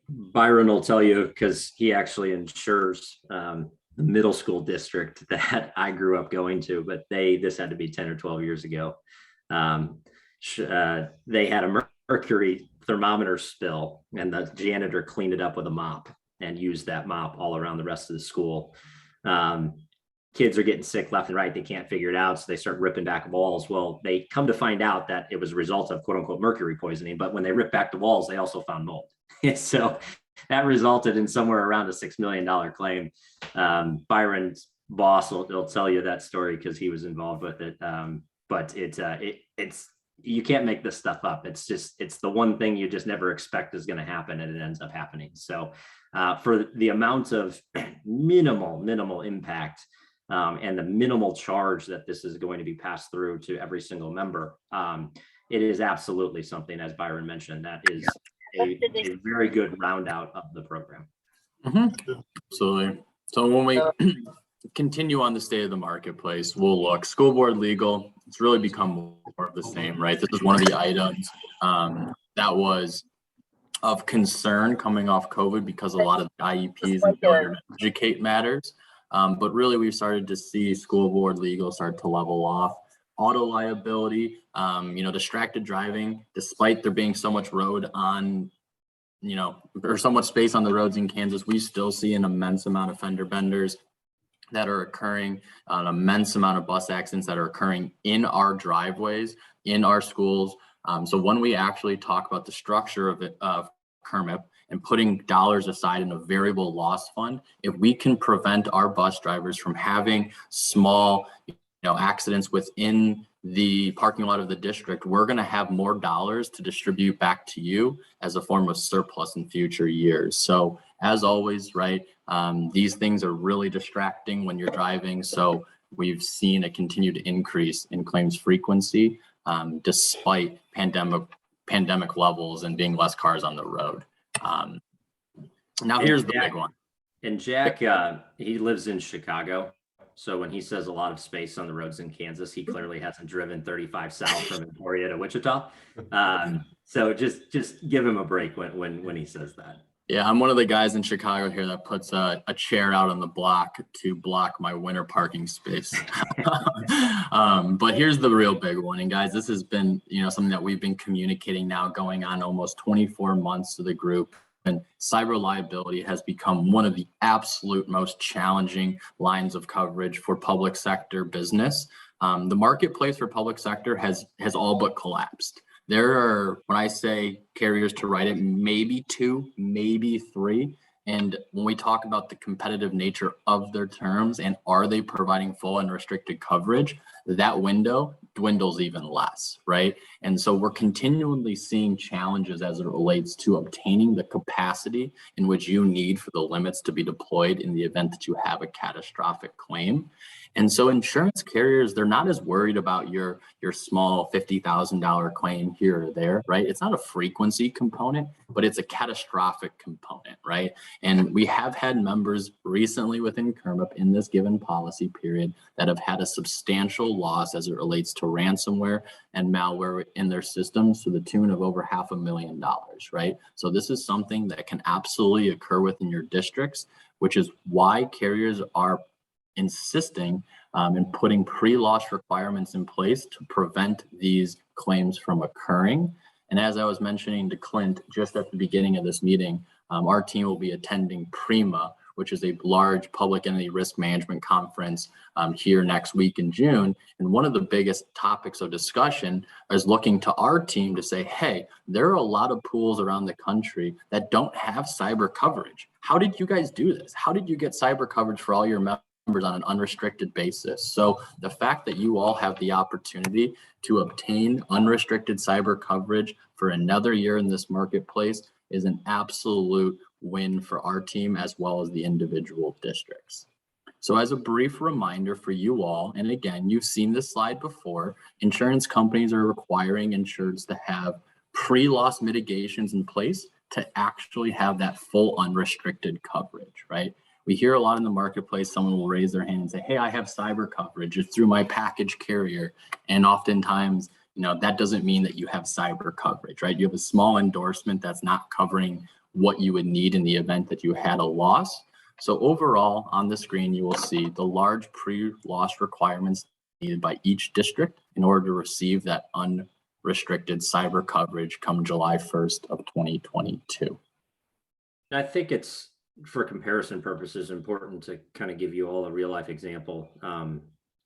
Byron will tell you, because he actually insures the middle school district that I grew up going to, but this had to be 10 or 12 years ago. They had a mercury thermometer spill, and the janitor cleaned it up with a mop and used that mop all around the rest of the school. Kids are getting sick left and right. They can't figure it out. So they start ripping back walls. Well, they come to find out that it was a result of quote unquote mercury poisoning. But when they ripped back the walls, they also found mold. So that resulted in somewhere around a $6 million claim. Byron's boss will tell you that story because he was involved with it. But it's you can't make this stuff up. It's the one thing you just never expect is going to happen, and it ends up happening. So for the amount of minimal impact and the minimal charge that this is going to be passed through to every single member, it is absolutely something, as Byron mentioned, that is a very good round out of the program. Absolutely. So when we continue on the state of the marketplace, we'll look school board legal. It's really become more of the same, right? This is one of the items that was of concern coming off COVID because a lot of the IEPs and failure to educate matters. But really, we've started to see school board legal start to level off. Auto liability, distracted driving, despite there being so much road on, or so much space on the roads in Kansas, we still see an immense amount of fender benders that are occurring, an immense amount of bus accidents that are occurring in our driveways, in our schools. So when we actually talk about the structure of KERMP and putting dollars aside in a variable loss fund, if we can prevent our bus drivers from having small accidents within the parking lot of the district, we're going to have more dollars to distribute back to you as a form of surplus in future years. So as always, right, these things are really distracting when you're driving. So we've seen a continued increase in claims frequency despite pandemic levels and being less cars on the road. Now here's the big one. And Jack, he lives in Chicago. So when he says a lot of space on the roads in Kansas, he clearly hasn't driven 35 south from Emporia to Wichita. So just give him a break when he says that. Yeah, I'm one of the guys in Chicago here that puts a chair out on the block to block my winter parking space. But here's the real big one. And guys, this has been, something that we've been communicating now going on almost 24 months to the group. And cyber liability has become one of the absolute most challenging lines of coverage for public sector business. The marketplace for public sector has all but collapsed. There are, when I say carriers to write it, maybe 2, maybe 3. And when we talk about the competitive nature of their terms and are they providing full and restricted coverage, that window dwindles even less, right? And so we're continually seeing challenges as it relates to obtaining the capacity in which you need for the limits to be deployed in the event that you have a catastrophic claim. And so insurance carriers, they're not as worried about your small $50,000 claim here or there, right? It's not a frequency component, but it's a catastrophic component, right? And we have had members recently within KERMP in this given policy period that have had a substantial loss as it relates to ransomware and malware in their systems to the tune of over $500,000, right? So this is something that can absolutely occur within your districts, which is why carriers are insisting in putting pre-loss requirements in place to prevent these claims from occurring. And as I was mentioning to Clint just at the beginning of this meeting, our team will be attending PRIMA, which is a large public entity risk management conference here next week in June. And one of the biggest topics of discussion is looking to our team to say, hey, there are a lot of pools around the country that don't have cyber coverage. How did you guys do this? How did you get cyber coverage for all your members on an unrestricted basis? So the fact that you all have the opportunity to obtain unrestricted cyber coverage for another year in this marketplace is an absolute win for our team as well as the individual districts. So as a brief reminder for you all, and again, you've seen this slide before, insurance companies are requiring insureds to have pre-loss mitigations in place to actually have that full unrestricted coverage, right? We hear a lot in the marketplace, someone will raise their hand and say, hey, I have cyber coverage, it's through my package carrier. And oftentimes, that doesn't mean that you have cyber coverage, right? You have a small endorsement that's not covering what you would need in the event that you had a loss. So overall, on the screen, you will see the large pre-loss requirements needed by each district in order to receive that unrestricted cyber coverage come July 1st of 2022. I think it's, for comparison purposes, important to kind of give you all a real life example.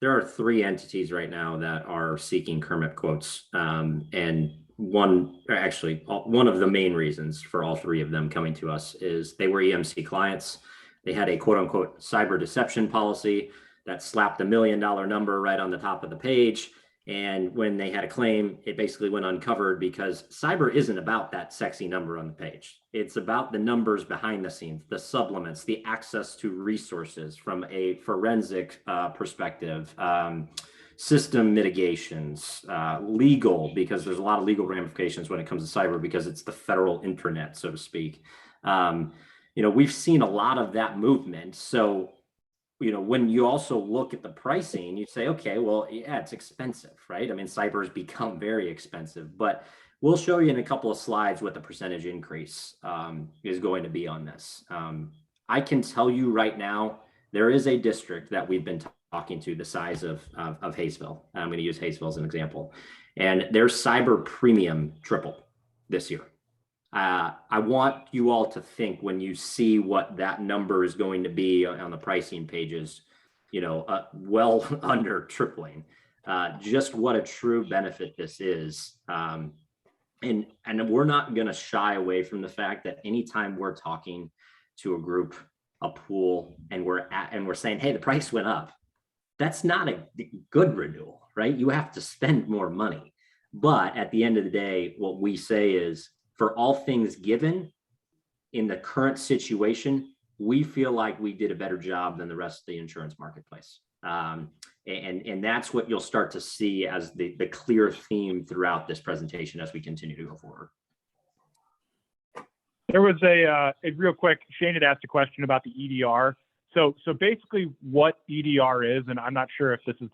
There are 3 entities right now that are seeking KERMP quotes. And one of the main reasons for all 3 of them coming to us is they were EMC clients. They had a quote unquote cyber deception policy that slapped $1 million number right on the top of the page. And when they had a claim, it basically went uncovered because cyber isn't about that sexy number on the page. It's about the numbers behind the scenes, the supplements, the access to resources from a forensic perspective, system mitigations, legal, because there's a lot of legal ramifications when it comes to cyber because it's the federal intranet, so to speak. We've seen a lot of that movement. So when you also look at the pricing, you say, okay, well, yeah, it's expensive, right? I mean, cyber has become very expensive, but we'll show you in a couple of slides what the percentage increase is going to be on this. I can tell you right now, there is a district that we've been talking to the size of Hayesville. I'm going to use Hayesville as an example. And their cyber premium tripled this year. I want you all to think when you see what that number is going to be on the pricing pages, well under tripling, just what a true benefit this is. And we're not going to shy away from the fact that anytime we're talking to a group, a pool, and we're saying, hey, the price went up, that's not a good renewal, right? You have to spend more money. But at the end of the day, what we say is, for all things given in the current situation, we feel like we did a better job than the rest of the insurance marketplace. And that's what you'll start to see as the clear theme throughout this presentation as we continue to go forward. There was a real quick, Shane had asked a question about the EDR. So basically what EDR is, and I'm not sure if this is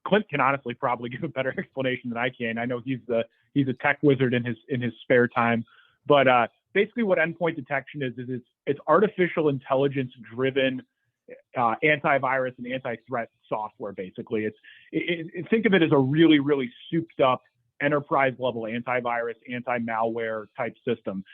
Clint can honestly probably give a better explanation than I can. I know he's a tech wizard in his spare time, but basically what endpoint detection is it's artificial intelligence driven antivirus and anti-threat software. Basically, think of it as a really, really souped up enterprise level antivirus, anti-malware type system.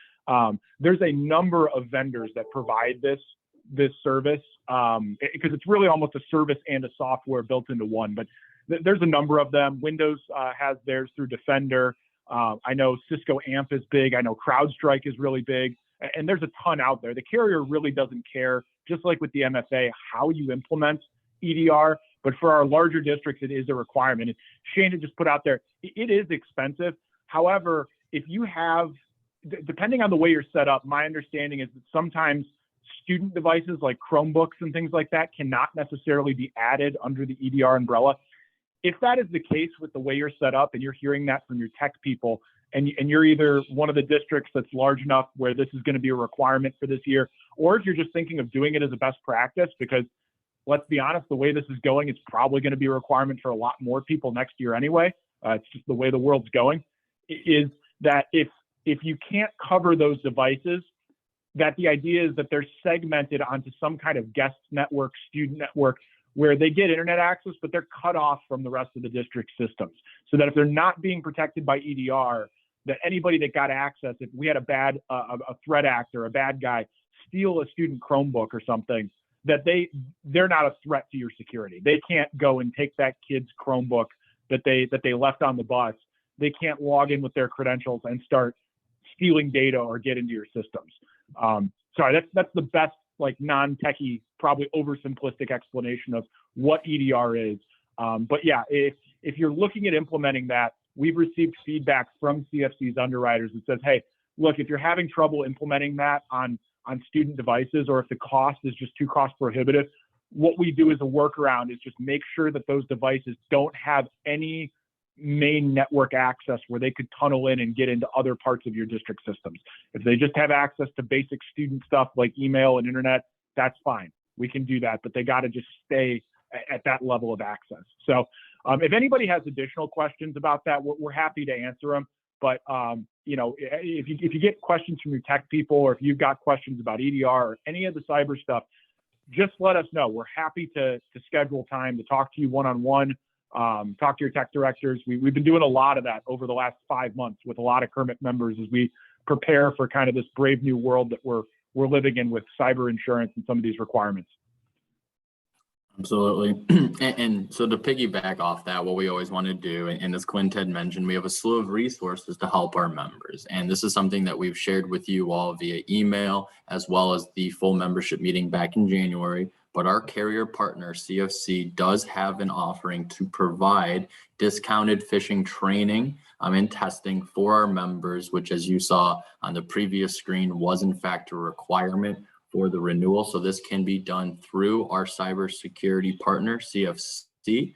There's a number of vendors that provide this service because it's really almost a service and a software built into one, but there's a number of them. Windows has theirs through Defender. I know Cisco AMP is big. I know CrowdStrike is really big, and there's a ton out there. The carrier really doesn't care, just like with the MFA, how you implement EDR, but for our larger districts, it is a requirement. And Shane had just put out there, it is expensive. However, if you have, depending on the way you're set up, my understanding is that sometimes student devices like Chromebooks and things like that cannot necessarily be added under the EDR umbrella. If that is the case with the way you're set up and you're hearing that from your tech people, and you're either one of the districts that's large enough where this is going to be a requirement for this year, or if you're just thinking of doing it as a best practice, because let's be honest, the way this is going, it's probably going to be a requirement for a lot more people next year anyway. It's just the way the world's going, is that if you can't cover those devices, that the idea is that they're segmented onto some kind of guest network, student network, where they get internet access, but they're cut off from the rest of the district systems. So that if they're not being protected by EDR, that anybody that got access, if we had a threat actor, a bad guy, steal a student Chromebook or something, that they're not a threat to your security. They can't go and take that kid's Chromebook that they left on the bus. They can't log in with their credentials and start stealing data or get into your systems. Sorry, that's the best, like, non-techie, probably oversimplistic explanation of what EDR is. But yeah, if you're looking at implementing that, we've received feedback from CFC's underwriters that says, hey, look, if you're having trouble implementing that on student devices, or if the cost is just too cost prohibitive, what we do as a workaround is just make sure that those devices don't have any main network access where they could tunnel in and get into other parts of your district systems. If they just have access to basic student stuff like email and internet, that's fine. We can do that, but they got to just stay at that level of access. So if anybody has additional questions about that, we're happy to answer them. But you know, if you get questions from your tech people, or if you've got questions about EDR or any of the cyber stuff, just let us know. We're happy to schedule time to talk to you one-on-one, talk to your tech directors. We've been doing a lot of that over the last 5 months with a lot of KERMP members as we prepare for kind of this brave new world that we're living in with cyber insurance and some of these requirements. Absolutely. And so to piggyback off that, what we always want to do, and as Quinn had mentioned, we have a slew of resources to help our members. And this is something that we've shared with you all via email, as well as the full membership meeting back in January. But our carrier partner, CFC, does have an offering to provide discounted phishing training and testing for our members, which, as you saw on the previous screen, was in fact a requirement for the renewal. So this can be done through our cybersecurity partner, CFC.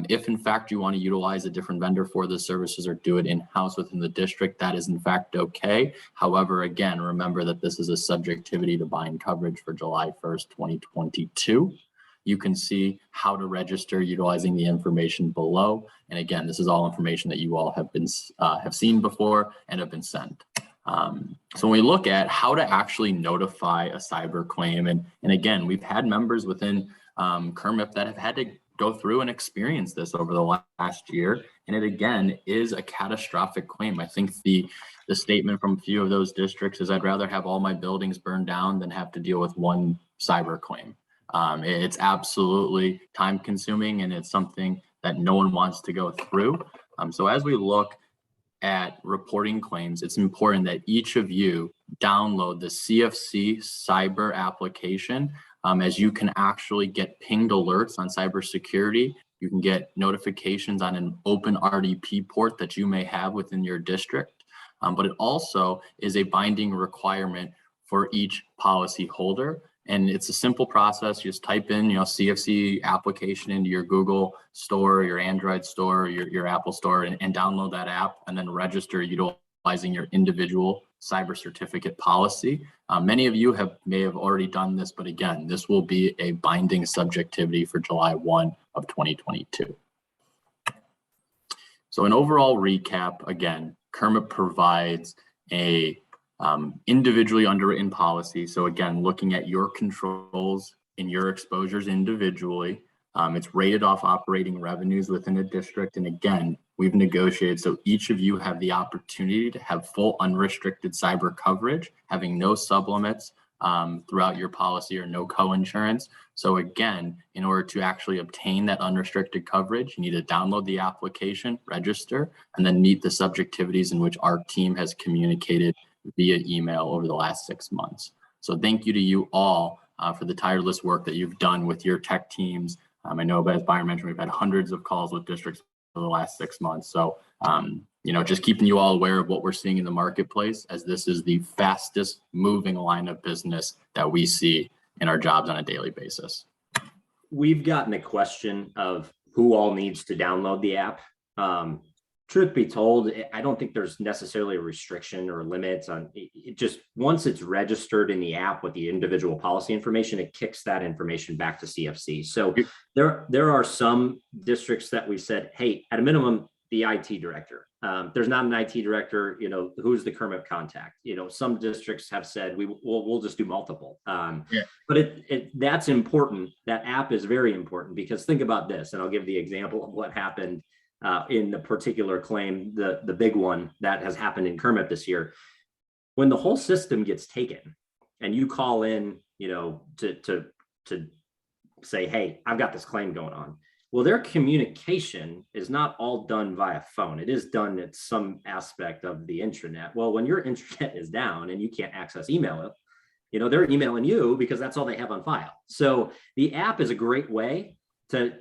If in fact you want to utilize a different vendor for the services or do it in-house within the district, that is in fact okay. However, again, remember that this is a subjectivity to bind coverage for July 1st, 2022. You can see how to register utilizing the information below. And again, this is all information that you all have seen before and have been sent. So when we look at how to actually notify a cyber claim, and again, we've had members within KERMP that have had to go through and experience this over the last year, and it again is a catastrophic claim. I think the statement from a few of those districts is, I'd rather have all my buildings burned down than have to deal with one cyber claim. It's absolutely time consuming, and it's something that no one wants to go through. So as we look at reporting claims, it's important that each of you download the CFC cyber application, as you can actually get pinged alerts on cybersecurity. You can get notifications on an open RDP port that you may have within your district, but it also is a binding requirement for each policy holder. And it's a simple process. You just type in, CFC application into your Google store, your Android store, your Apple store, and download that app, and then register utilizing your individual cyber certificate policy. Many of you may have already done this, but again, this will be a binding subjectivity for July 1 of 2022. So an overall recap, again, KERMP provides a individually underwritten policy. So again, looking at your controls and your exposures individually, it's rated off operating revenues within a district. And again, we've negotiated so each of you have the opportunity to have full unrestricted cyber coverage, having no sublimits throughout your policy or no co-insurance. So again, in order to actually obtain that unrestricted coverage, you need to download the application, register, and then meet the subjectivities in which our team has communicated via email over the last 6 months. So thank you to you all for the tireless work that you've done with your tech teams. I know, but as Byron mentioned, we've had hundreds of calls with districts for the last 6 months. So, just keeping you all aware of what we're seeing in the marketplace, as this is the fastest moving line of business that we see in our jobs on a daily basis. We've gotten a question of who all needs to download the app. Truth be told, I don't think there's necessarily a restriction or limits on it. Just once it's registered in the app with the individual policy information, it kicks that information back to CFC. So there are some districts that we said, hey, at a minimum, the IT director. There's not an IT director, who's the KERMP contact? Some districts have said we'll just do multiple. But that's important. That app is very important, because think about this, and I'll give the example of what happened in the particular claim, the big one that has happened in KERMP this year. When the whole system gets taken and you call in, to say, hey, I've got this claim going on. Well, their communication is not all done via phone. It is done at some aspect of the intranet. Well, when your intranet is down and you can't access email, they're emailing you because that's all they have on file. So the app is a great way to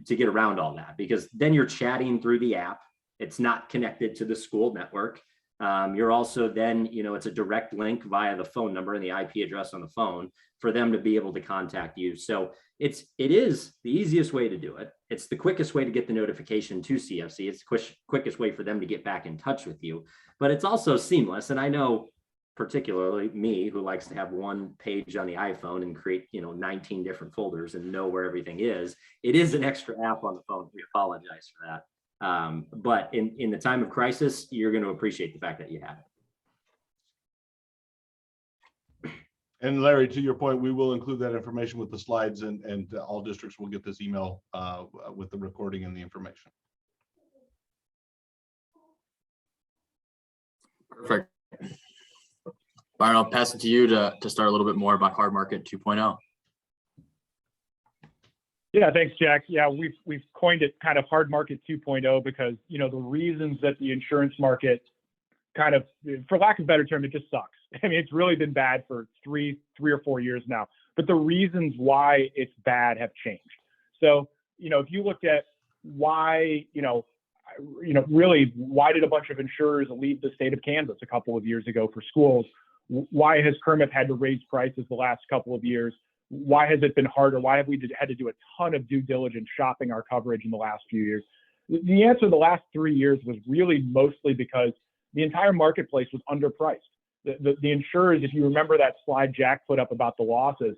get around all that, because then you're chatting through the app. It's not connected to the school network. You're also then, it's a direct link via the phone number and the IP address on the phone for them to be able to contact you. So it is the easiest way to do it. It's the quickest way to get the notification to CFC. It's the quickest way for them to get back in touch with you, but it's also seamless. And I know particularly me, who likes to have one page on the iPhone and create, 19 different folders and know where everything is. It is an extra app on the phone. We apologize for that. But in the time of crisis, you're going to appreciate the fact that you have it. And Larry, to your point, we will include that information with the slides, and all districts will get this email with the recording and the information. Perfect. Byron, I'll pass it to you to start a little bit more about hard market 2.0. Yeah, thanks, Jack. Yeah, we've coined it kind of hard market 2.0 because, the reasons that the insurance market kind of, for lack of a better term, it just sucks. I mean, it's really been bad for three or 4 years now, but the reasons why it's bad have changed. So, if you looked at why, really, why did a bunch of insurers leave the state of Kansas a couple of years ago for schools? Why has KERMP had to raise prices the last couple of years? Why has it been harder? Why have we had to do a ton of due diligence shopping our coverage in the last few years? The answer the last 3 years was really mostly because the entire marketplace was underpriced. The insurers, if you remember that slide Jack put up about the losses,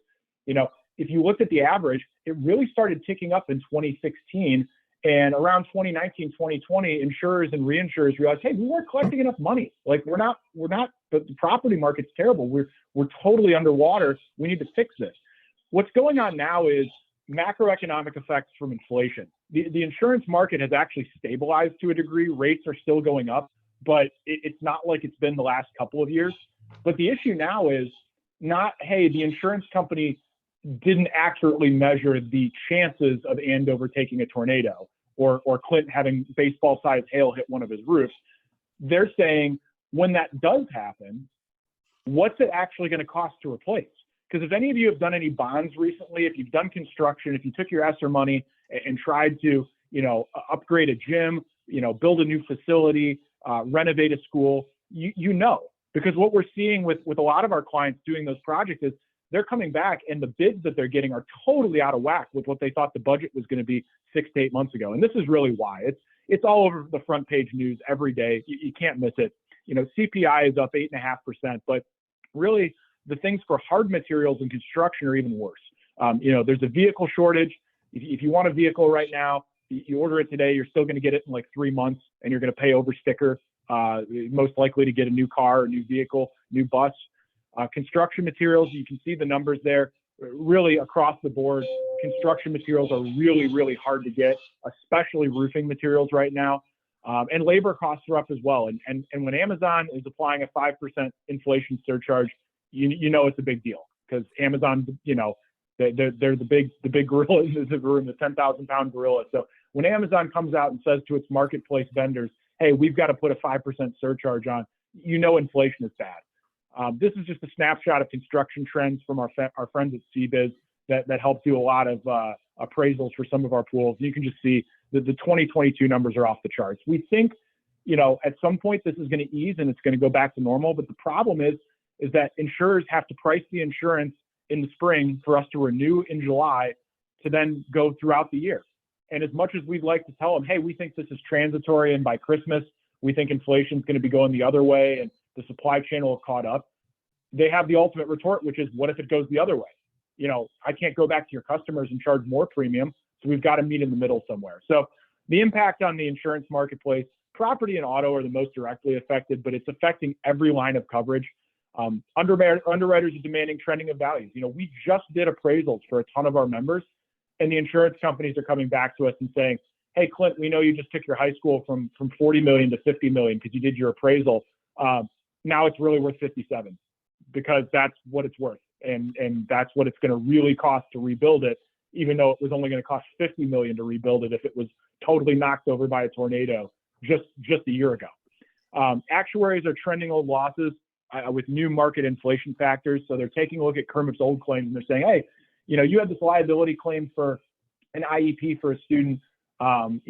if you looked at the average, it really started ticking up in 2016. And around 2019, 2020, insurers and reinsurers realized, hey, we weren't collecting enough money. Like we're not, the property market's terrible. We're totally underwater. We need to fix this. What's going on now is macroeconomic effects from inflation. The insurance market has actually stabilized to a degree. Rates are still going up, but it's not like it's been the last couple of years. But the issue now is not, hey, the insurance company didn't accurately measure the chances of Andover taking a tornado or Clinton having baseball-sized hail hit one of his roofs. They're saying when that does happen, what's it actually going to cost to replace? Because if any of you have done any bonds recently, if you've done construction, if you took your ESSER money and tried to, upgrade a gym, build a new facility, renovate a school, you know, because what we're seeing with a lot of our clients doing those projects is they're coming back and the bids that they're getting are totally out of whack with what they thought the budget was going to be 6 to 8 months ago. And this is really why. It's all over the front page news every day. You can't miss it. CPI is up 8.5%, but really the things for hard materials and construction are even worse. There's a vehicle shortage. If you want a vehicle right now, you order it today, you're still going to get it in like 3 months, and you're going to pay over sticker, most likely to get a new car, a new vehicle, new bus. Construction materials, you can see the numbers there. Really across the board, construction materials are really, really hard to get, especially roofing materials right now. And labor costs are up as well. And when Amazon is applying a 5% inflation surcharge, it's a big deal because Amazon, they're the big gorilla in the room, the 10,000-pound gorilla. So when Amazon comes out and says to its marketplace vendors, hey, we've got to put a 5% surcharge on, inflation is bad. This is just a snapshot of construction trends from our friends at CBiz that help do a lot of appraisals for some of our pools. You can just see that the 2022 numbers are off the charts. We think, at some point this is going to ease and it's going to go back to normal. But the problem is that insurers have to price the insurance in the spring for us to renew in July to then go throughout the year. And as much as we'd like to tell them, hey, we think this is transitory and by Christmas, we think inflation is going to be going the other way and the supply chain will have caught up, they have the ultimate retort, which is, what if it goes the other way? I can't go back to your customers and charge more premium, so we've got to meet in the middle somewhere. So the impact on the insurance marketplace, property and auto are the most directly affected, but it's affecting every line of coverage. Underwriters are demanding trending of values. We just did appraisals for a ton of our members, and the insurance companies are coming back to us and saying, hey, Clint, we know you just took your high school from 40 million to 50 million because you did your appraisal. Now it's really worth 57 because that's what it's worth. And that's what it's going to really cost to rebuild it, even though it was only going to cost 50 million to rebuild it if it was totally knocked over by a tornado just a year ago. Actuaries are trending old losses with new market inflation factors. So they're taking a look at KERMP's old claims and they're saying, hey, you had this liability claim for an IEP for a student, and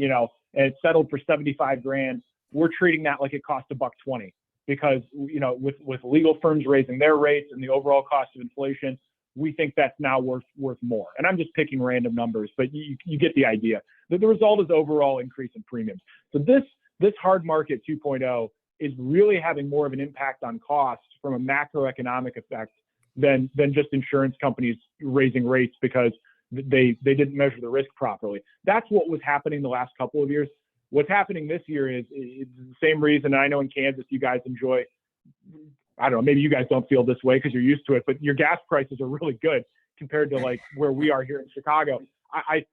it settled for 75 grand. We're treating that like it cost $120. because, with legal firms raising their rates and the overall cost of inflation, we think that's now worth more. And I'm just picking random numbers, but you get the idea. The result is overall increase in premiums. So this hard market 2.0 is really having more of an impact on costs from a macroeconomic effect than just insurance companies raising rates because they didn't measure the risk properly. That's what was happening the last couple of years. What's happening this year is the same reason. I know in Kansas you guys enjoy, I don't know, maybe you guys don't feel this way because you're used to it, but your gas prices are really good compared to like where we are here in Chicago. I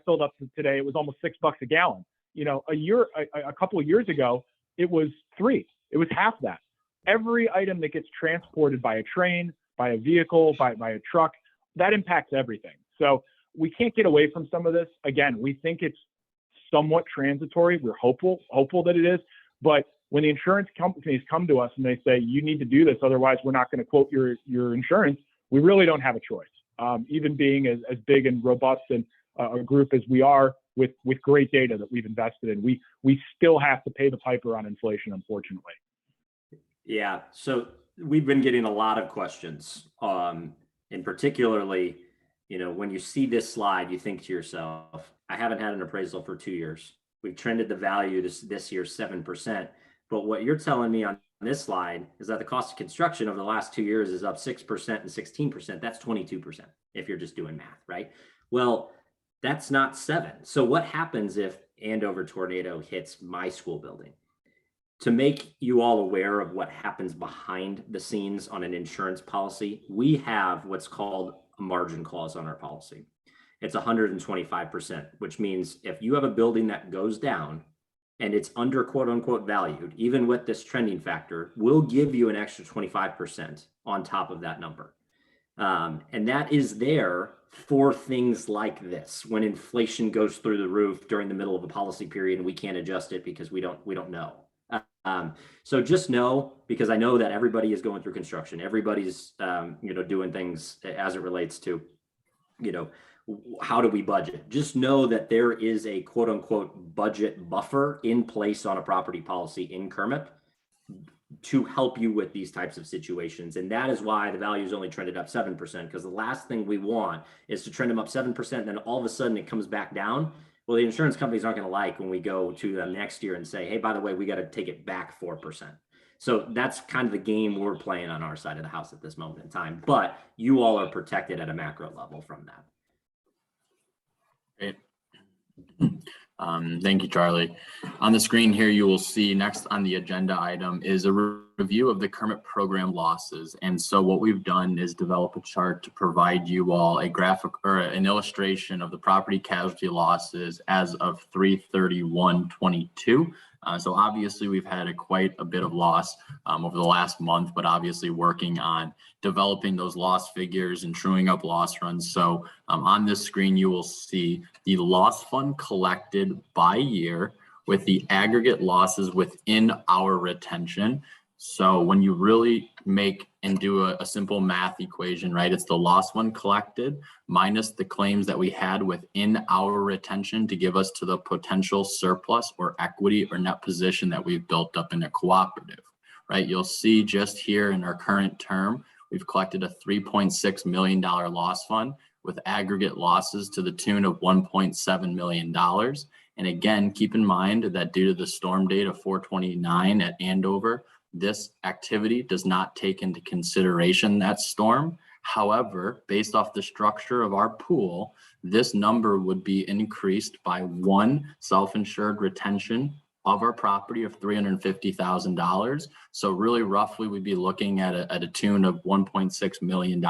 filled up today. It was almost $6 a gallon. A couple of years ago, it was $3. It was half that. Every item that gets transported by a train, by a vehicle, by a truck, that impacts everything. So we can't get away from some of this. Again, we think it's somewhat transitory. We're hopeful that it is. But when the insurance companies come to us and they say, you need to do this, otherwise we're not going to quote your insurance, we really don't have a choice. Even being as big and robust and a group as we are with great data that we've invested in, we still have to pay the piper on inflation, unfortunately. Yeah, so we've been getting a lot of questions, and particularly, when you see this slide, you think to yourself, I haven't had an appraisal for 2 years. We've trended the value this year 7%. But what you're telling me on this slide is that the cost of construction over the last 2 years is up 6% and 16%. That's 22% if you're just doing math, right? Well, that's not 7. So what happens if Andover tornado hits my school building? To make you all aware of what happens behind the scenes on an insurance policy, we have what's called a margin clause on our policy. It's 125%, which means if you have a building that goes down and it's under quote unquote valued, even with this trending factor, we'll give you an extra 25% on top of that number. And that is there for things like this, when inflation goes through the roof during the middle of a policy period and we can't adjust it because we don't know. So just know, because I know that everybody is going through construction, everybody's doing things as it relates to, how do we budget? Just know that there is a quote unquote budget buffer in place on a property policy in KERMP to help you with these types of situations. And that is why the value is only trended up 7%, because the last thing we want is to trend them up 7%. And then all of a sudden it comes back down. Well, the insurance companies aren't going to like when we go to them next year and say, hey, by the way, we got to take it back 4%. So that's kind of the game we're playing on our side of the house at this moment in time. But you all are protected at a macro level from that. Great. Thank you, Charlie. On the screen here, you will see next on the agenda item is a review of the KERMP program losses. And so what we've done is develop a chart to provide you all a graphic or an illustration of the property casualty losses as of 3/31/22. So obviously we've had quite a bit of loss over the last month, but obviously working on developing those loss figures and truing up loss runs. So on this screen, you will see the loss fund collected by year with the aggregate losses within our retention. So when you really make and do a simple math equation, right, it's the loss fund collected minus the claims that we had within our retention to give us to the potential surplus or equity or net position that we've built up in a cooperative, right? You'll see just here in our current term, we've collected a $3.6 million loss fund with aggregate losses to the tune of $1.7 million. And again, keep in mind that due to the storm date of 4/29 at Andover, this activity does not take into consideration that storm. However, based off the structure of our pool, this number would be increased by one self-insured retention of our property of $350,000. So really roughly we'd be looking at a tune of $1.6 million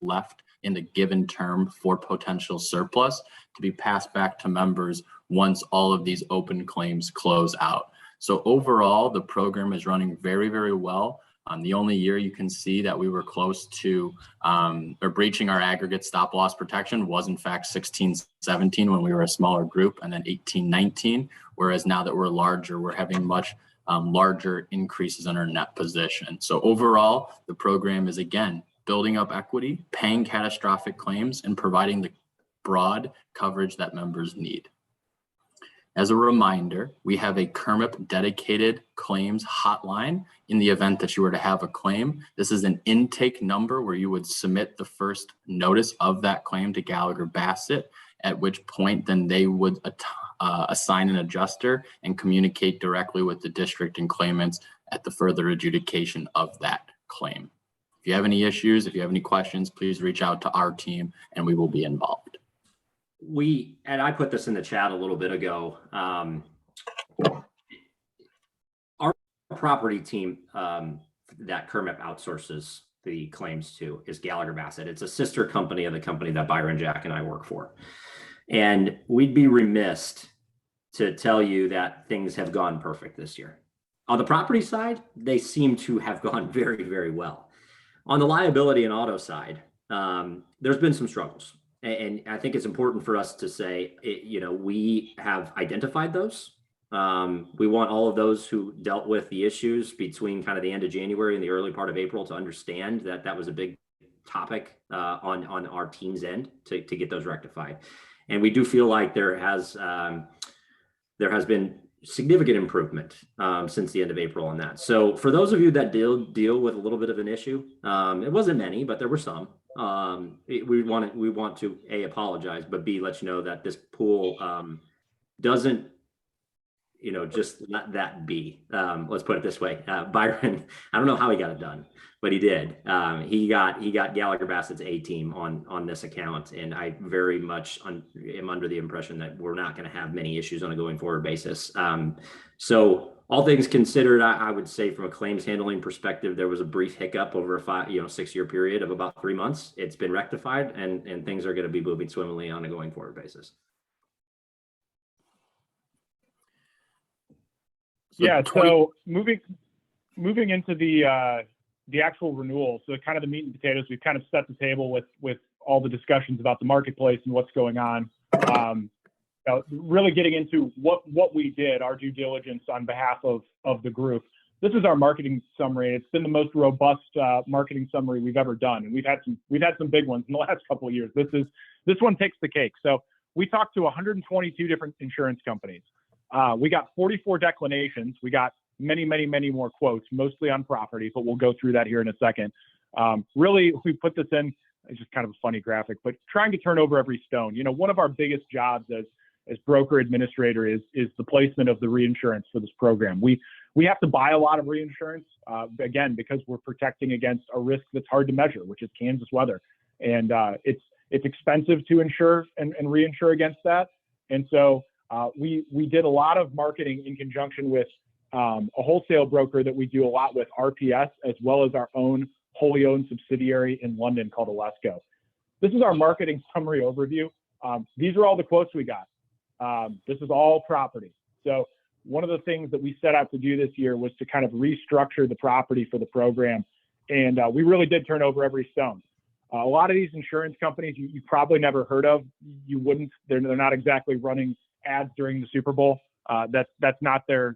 left in the given term for potential surplus to be passed back to members once all of these open claims close out. So overall, the program is running very, very well. The only year you can see that we were close to or breaching our aggregate stop loss protection was in fact 16-17 when we were a smaller group, and then 18-19. Whereas now that we're larger, we're having much larger increases in our net position. So overall, the program is again building up equity, paying catastrophic claims, and providing the broad coverage that members need. As a reminder, we have a KERMP dedicated claims hotline in the event that you were to have a claim. This is an intake number where you would submit the first notice of that claim to Gallagher Bassett, at which point then they would assign an adjuster and communicate directly with the district and claimants at the further adjudication of that claim. If you have any issues, if you have any questions, please reach out to our team and we will be involved. And I put this in the chat a little bit ago. Our property team that KERMP outsources the claims to is Gallagher Bassett. It's a sister company of the company that Byron, Jack, and I work for. And we'd be remiss to tell you that things have gone perfect this year. On the property side, they seem to have gone very, very well. On the liability and auto side, there's been some struggles. And I think it's important for us to say, we have identified those. We want all of those who dealt with the issues between kind of the end of January and the early part of April to understand that that was a big topic on our team's end to get those rectified. And we do feel like there has been significant improvement since the end of April on that. So for those of you that deal with a little bit of an issue, it wasn't many, but there were some. We want to A, apologize, but B, let you know that this pool doesn't, just let that be. Let's put it this way. Byron, I don't know how he got it done, but he did. He got Gallagher Bassett's A team on this account, and I very much am under the impression that we're not going to have many issues on a going forward basis. So all things considered, I would say from a claims handling perspective, there was a brief hiccup over a 6-year period of about 3 months. It's been rectified, and things are going to be moving swimmingly on a going forward basis. Yeah. So moving into the actual renewal, so kind of the meat and potatoes, we've kind of set the table with all the discussions about the marketplace and what's going on. Really getting into what we did, our due diligence on behalf of the group. This is our marketing summary. It's been the most robust marketing summary we've ever done, and we've had some big ones in the last couple of years. This one takes the cake. So we talked to 122 different insurance companies. We got 44 declinations. We got many, many, many more quotes, mostly on property, but we'll go through that here in a second. Really, we put this in, it's just kind of a funny graphic, but trying to turn over every stone. One of our biggest jobs as broker administrator is the placement of the reinsurance for this program. We have to buy a lot of reinsurance, again, because we're protecting against a risk that's hard to measure, which is Kansas weather. And it's expensive to insure and reinsure against that. And so we did a lot of marketing in conjunction with a wholesale broker that we do a lot with, RPS, as well as our own wholly owned subsidiary in London called Alesco. This is our marketing summary overview. These are all the quotes we got. This is all property. So one of the things that we set out to do this year was to kind of restructure the property for the program. And we really did turn over every stone. A lot of these insurance companies you probably never heard of. You wouldn't. They're not exactly running ads during the Super Bowl. That's not their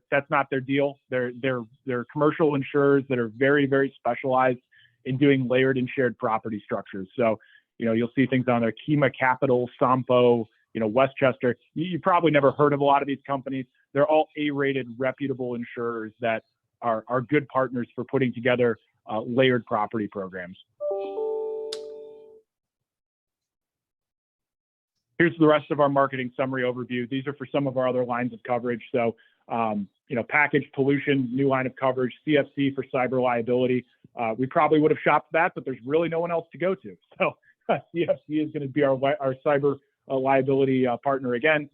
deal. They're commercial insurers that are very, very specialized in doing layered and shared property structures. So you'll see things on there: Kima Capital, Sampo, Westchester. You probably never heard of a lot of these companies. They're all A-rated, reputable insurers that are good partners for putting together layered property programs. Here's the rest of our marketing summary overview. These are for some of our other lines of coverage. So, package pollution, new line of coverage, CFC for cyber liability. We probably would have shopped that, but there's really no one else to go to. So CFC is going to be our cyber liability partner again.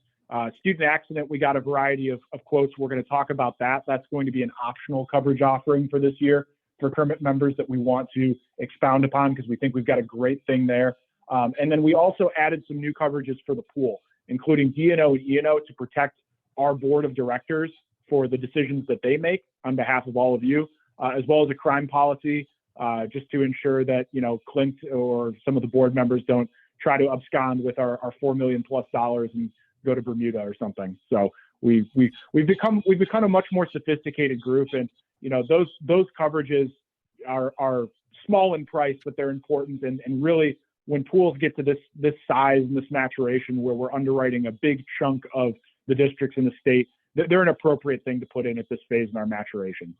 Student accident, we got a variety of quotes. We're going to talk about that. That's going to be an optional coverage offering for this year for KERMP members that we want to expound upon because we think we've got a great thing there. And then we also added some new coverages for the pool, including D&O and E&O to protect our board of directors for the decisions that they make on behalf of all of you, as well as a crime policy, just to ensure that, Clint or some of the board members don't try to abscond with our $4 million+ and go to Bermuda or something. So we've become a much more sophisticated group, and those coverages are small in price, but they're important. And really, when pools get to this size and this maturation where we're underwriting a big chunk of the districts in the state, they're an appropriate thing to put in at this phase in our maturation.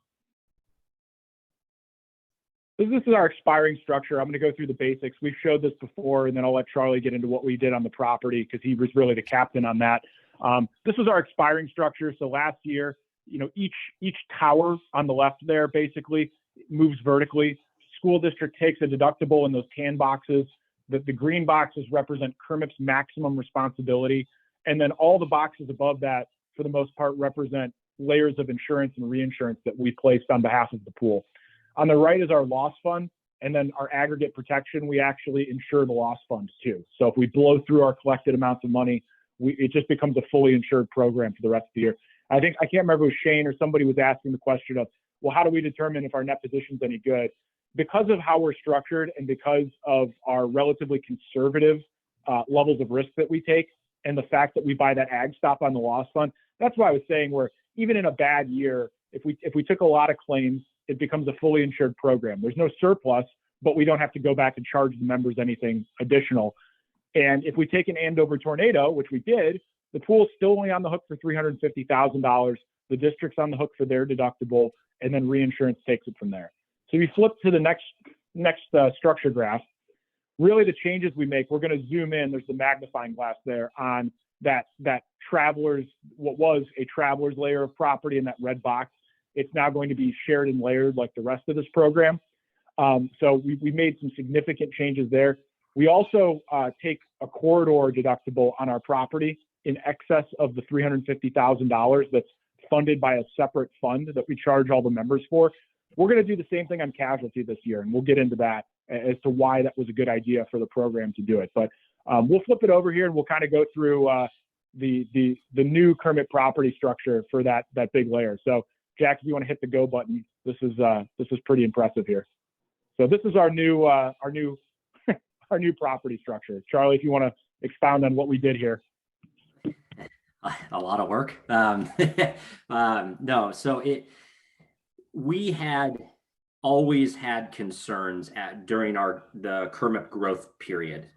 This is our expiring structure. I'm going to go through the basics. We've showed this before, and then I'll let Charlie get into what we did on the property because he was really the captain on that. This was our expiring structure. So last year, each tower on the left there basically moves vertically. School district takes a deductible in those tan boxes. The green boxes represent KERMP's maximum responsibility. And then all the boxes above that, for the most part, represent layers of insurance and reinsurance that we placed on behalf of the pool. On the right is our loss fund, and then our aggregate protection. We actually insure the loss funds too. So if we blow through our collected amounts of money, it just becomes a fully insured program for the rest of the year. I can't remember if it was Shane or somebody was asking the question of, well, how do we determine if our net position's any good? Because of how we're structured and because of our relatively conservative levels of risk that we take and the fact that we buy that ag stop on the loss fund, that's why I was saying we're, even in a bad year, if we took a lot of claims, it becomes a fully insured program. There's no surplus, but we don't have to go back and charge the members anything additional. And if we take an Andover tornado, which we did, the pool's still only on the hook for $350,000. The district's on the hook for their deductible, and then reinsurance takes it from there. So if you flip to the next structure graph, really the changes we make, we're going to zoom in. There's the magnifying glass there on that travelers, what was a traveler's layer of property in that red box. It's now going to be shared and layered like the rest of this program. So we made some significant changes there. We also take a corridor deductible on our property in excess of the $350,000 that's funded by a separate fund that we charge all the members for. We're going to do the same thing on casualty this year, and we'll get into that as to why that was a good idea for the program to do it. But we'll flip it over here and we'll kind of go through the new KERMP property structure for that big layer. So Jack, if you want to hit the go button, this is pretty impressive here. So this is our new our new property structure. Charlie, if you want to expound on what we did here. A lot of work. No, so we had always had concerns during the KERMP growth period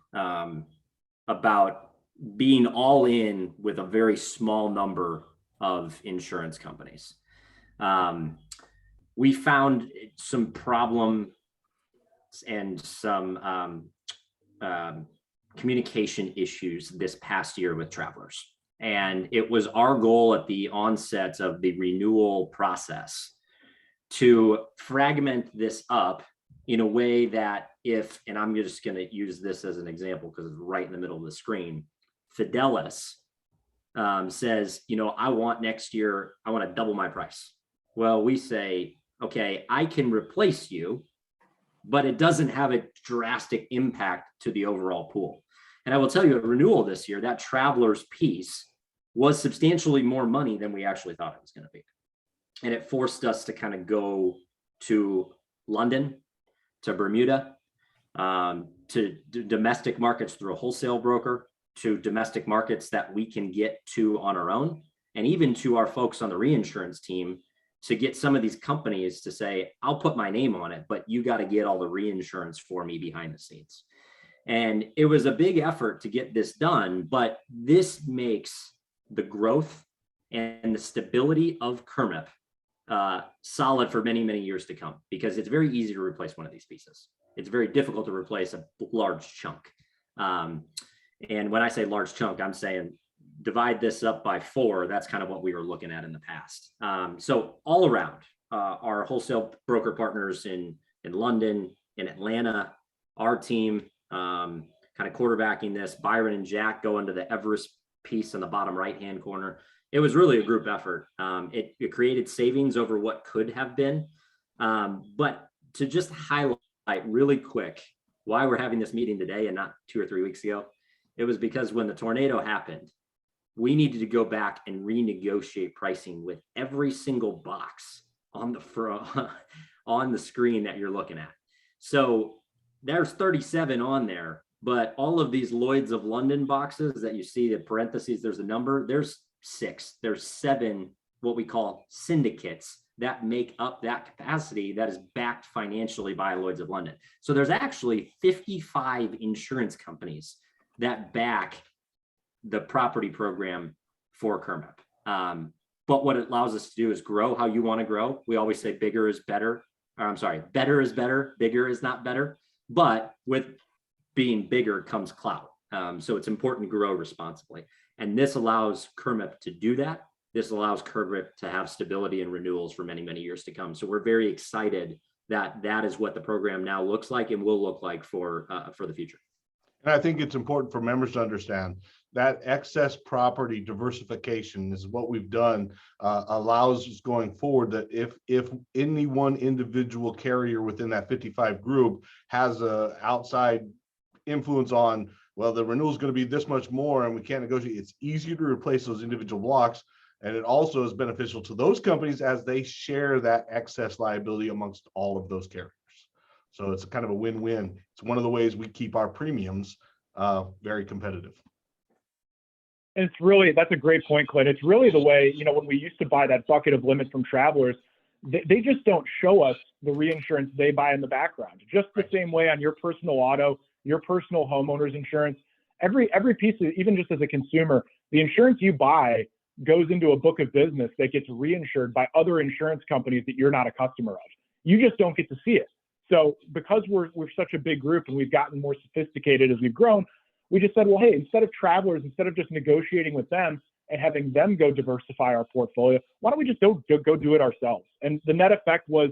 about being all in with a very small number of insurance companies. We found some problems and some communication issues this past year with travelers. And it was our goal at the onset of the renewal process to fragment this up in a way that and I'm just going to use this as an example because it's right in the middle of the screen, Fidelis says, I want next year, I want to double my price. Well, we say, okay, I can replace you, but it doesn't have a drastic impact to the overall pool. And I will tell you, at renewal this year, that traveler's piece was substantially more money than we actually thought it was going to be. And it forced us to kind of go to London, to Bermuda, to domestic markets through a wholesale broker, to domestic markets that we can get to on our own, and even to our folks on the reinsurance team to get some of these companies to say, I'll put my name on it, but you got to get all the reinsurance for me behind the scenes. And it was a big effort to get this done, but this makes the growth and the stability of KERMP solid for many, many years to come, because it's very easy to replace one of these pieces. It's very difficult to replace a large chunk. And when I say large chunk, I'm saying divide this up by 4. That's kind of what we were looking at in the past. So all around, our wholesale broker partners in London, in Atlanta, our team kind of quarterbacking this, Byron and Jack go into the Everest piece in the bottom right-hand corner. It was really a group effort. It created savings over what could have been. But to just highlight really quick why we're having this meeting today and not 2 or 3 weeks ago, it was because when the tornado happened, we needed to go back and renegotiate pricing with every single box on the screen that you're looking at. So there's 37 on there, but all of these Lloyd's of London boxes that you see, the parentheses, there's a number, there's 6, there's 7, what we call syndicates that make up that capacity that is backed financially by Lloyd's of London. So there's actually 55 insurance companies that back the property program for KERMP. But what it allows us to do is grow how you want to grow. We always say bigger is better. Or I'm sorry, better is better. Bigger is not better. But with being bigger comes clout. So it's important to grow responsibly. And this allows KERMP to do that. This allows KERMP to have stability and renewals for many, many years to come. So we're very excited that that is what the program now looks like and will look like for the future. And I think it's important for members to understand that excess property diversification is what we've done, allows us going forward that if any one individual carrier within that 55 group has a outside influence on, well, the renewal is going to be this much more and we can't negotiate, it's easier to replace those individual blocks. And it also is beneficial to those companies as they share that excess liability amongst all of those carriers. So it's kind of a win-win. It's one of the ways we keep our premiums very competitive. And it's really, that's a great point, Clint. It's really the way, when we used to buy that bucket of limit from Travelers, they just don't show us the reinsurance they buy in the background. Just the same way on your personal auto, your personal homeowner's insurance, every piece of, even just as a consumer, the insurance you buy goes into a book of business that gets reinsured by other insurance companies that you're not a customer of. You just don't get to see it. So because we're such a big group and we've gotten more sophisticated as we've grown, we just said, well, hey, instead of Travelers, instead of just negotiating with them and having them go diversify our portfolio, why don't we just go do it ourselves? And the net effect was,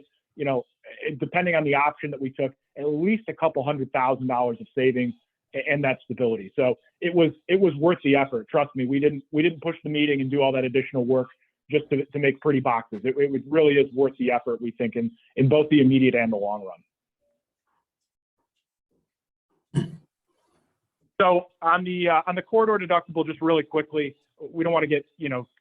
depending on the option that we took, at least a couple $100,000 of savings and that stability. So it was worth the effort. Trust me, we didn't push the meeting and do all that additional work just to make pretty boxes. It really is worth the effort, we think, in both the immediate and the long run. So on the corridor deductible, just really quickly, we don't want to get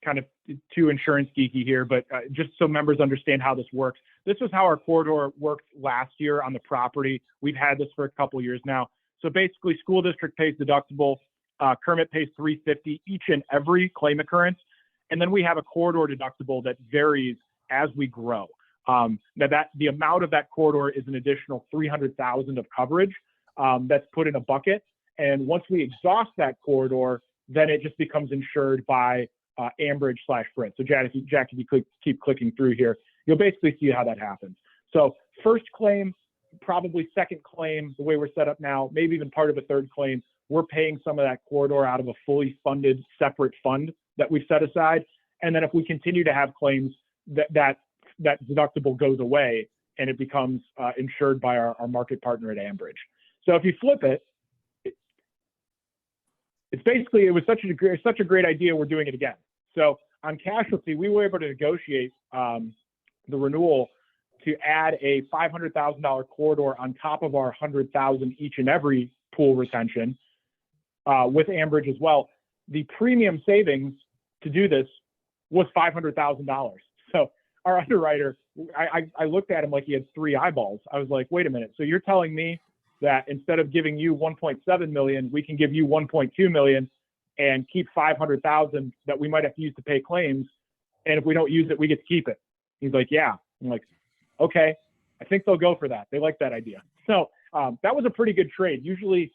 kind of too insurance geeky here, but just so members understand how this works. This is how our corridor worked last year on the property. We've had this for a couple of years now. So basically, school district pays deductible, KERMP pays $350 each and every claim occurrence. And then we have a corridor deductible that varies as we grow. Now the amount of that corridor is an additional $300,000 of coverage that's put in a bucket. And once we exhaust that corridor, then it just becomes insured by Ambridge/Sprint. So Jack, if you keep clicking through here, you'll basically see how that happens. So first claim, probably second claim, the way we're set up now, maybe even part of a third claim, we're paying some of that corridor out of a fully funded separate fund that we've set aside. And then if we continue to have claims, that deductible goes away and it becomes insured by our market partner at Ambridge. So if you flip it, it's basically, it was such a great idea, we're doing it again. So on Casualty, we were able to negotiate the renewal to add a $500,000 corridor on top of our $100,000 each and every pool retention with Ambridge as well. The premium savings to do this was $500,000. So our underwriter, I looked at him like he had three eyeballs. I was like, wait a minute. So you're telling me that instead of giving you 1.7 million, we can give you 1.2 million and keep 500,000 that we might have to use to pay claims. And if we don't use it, we get to keep it. He's like, yeah. I'm like, okay, I think they'll go for that. They like that idea. So that was a pretty good trade. Usually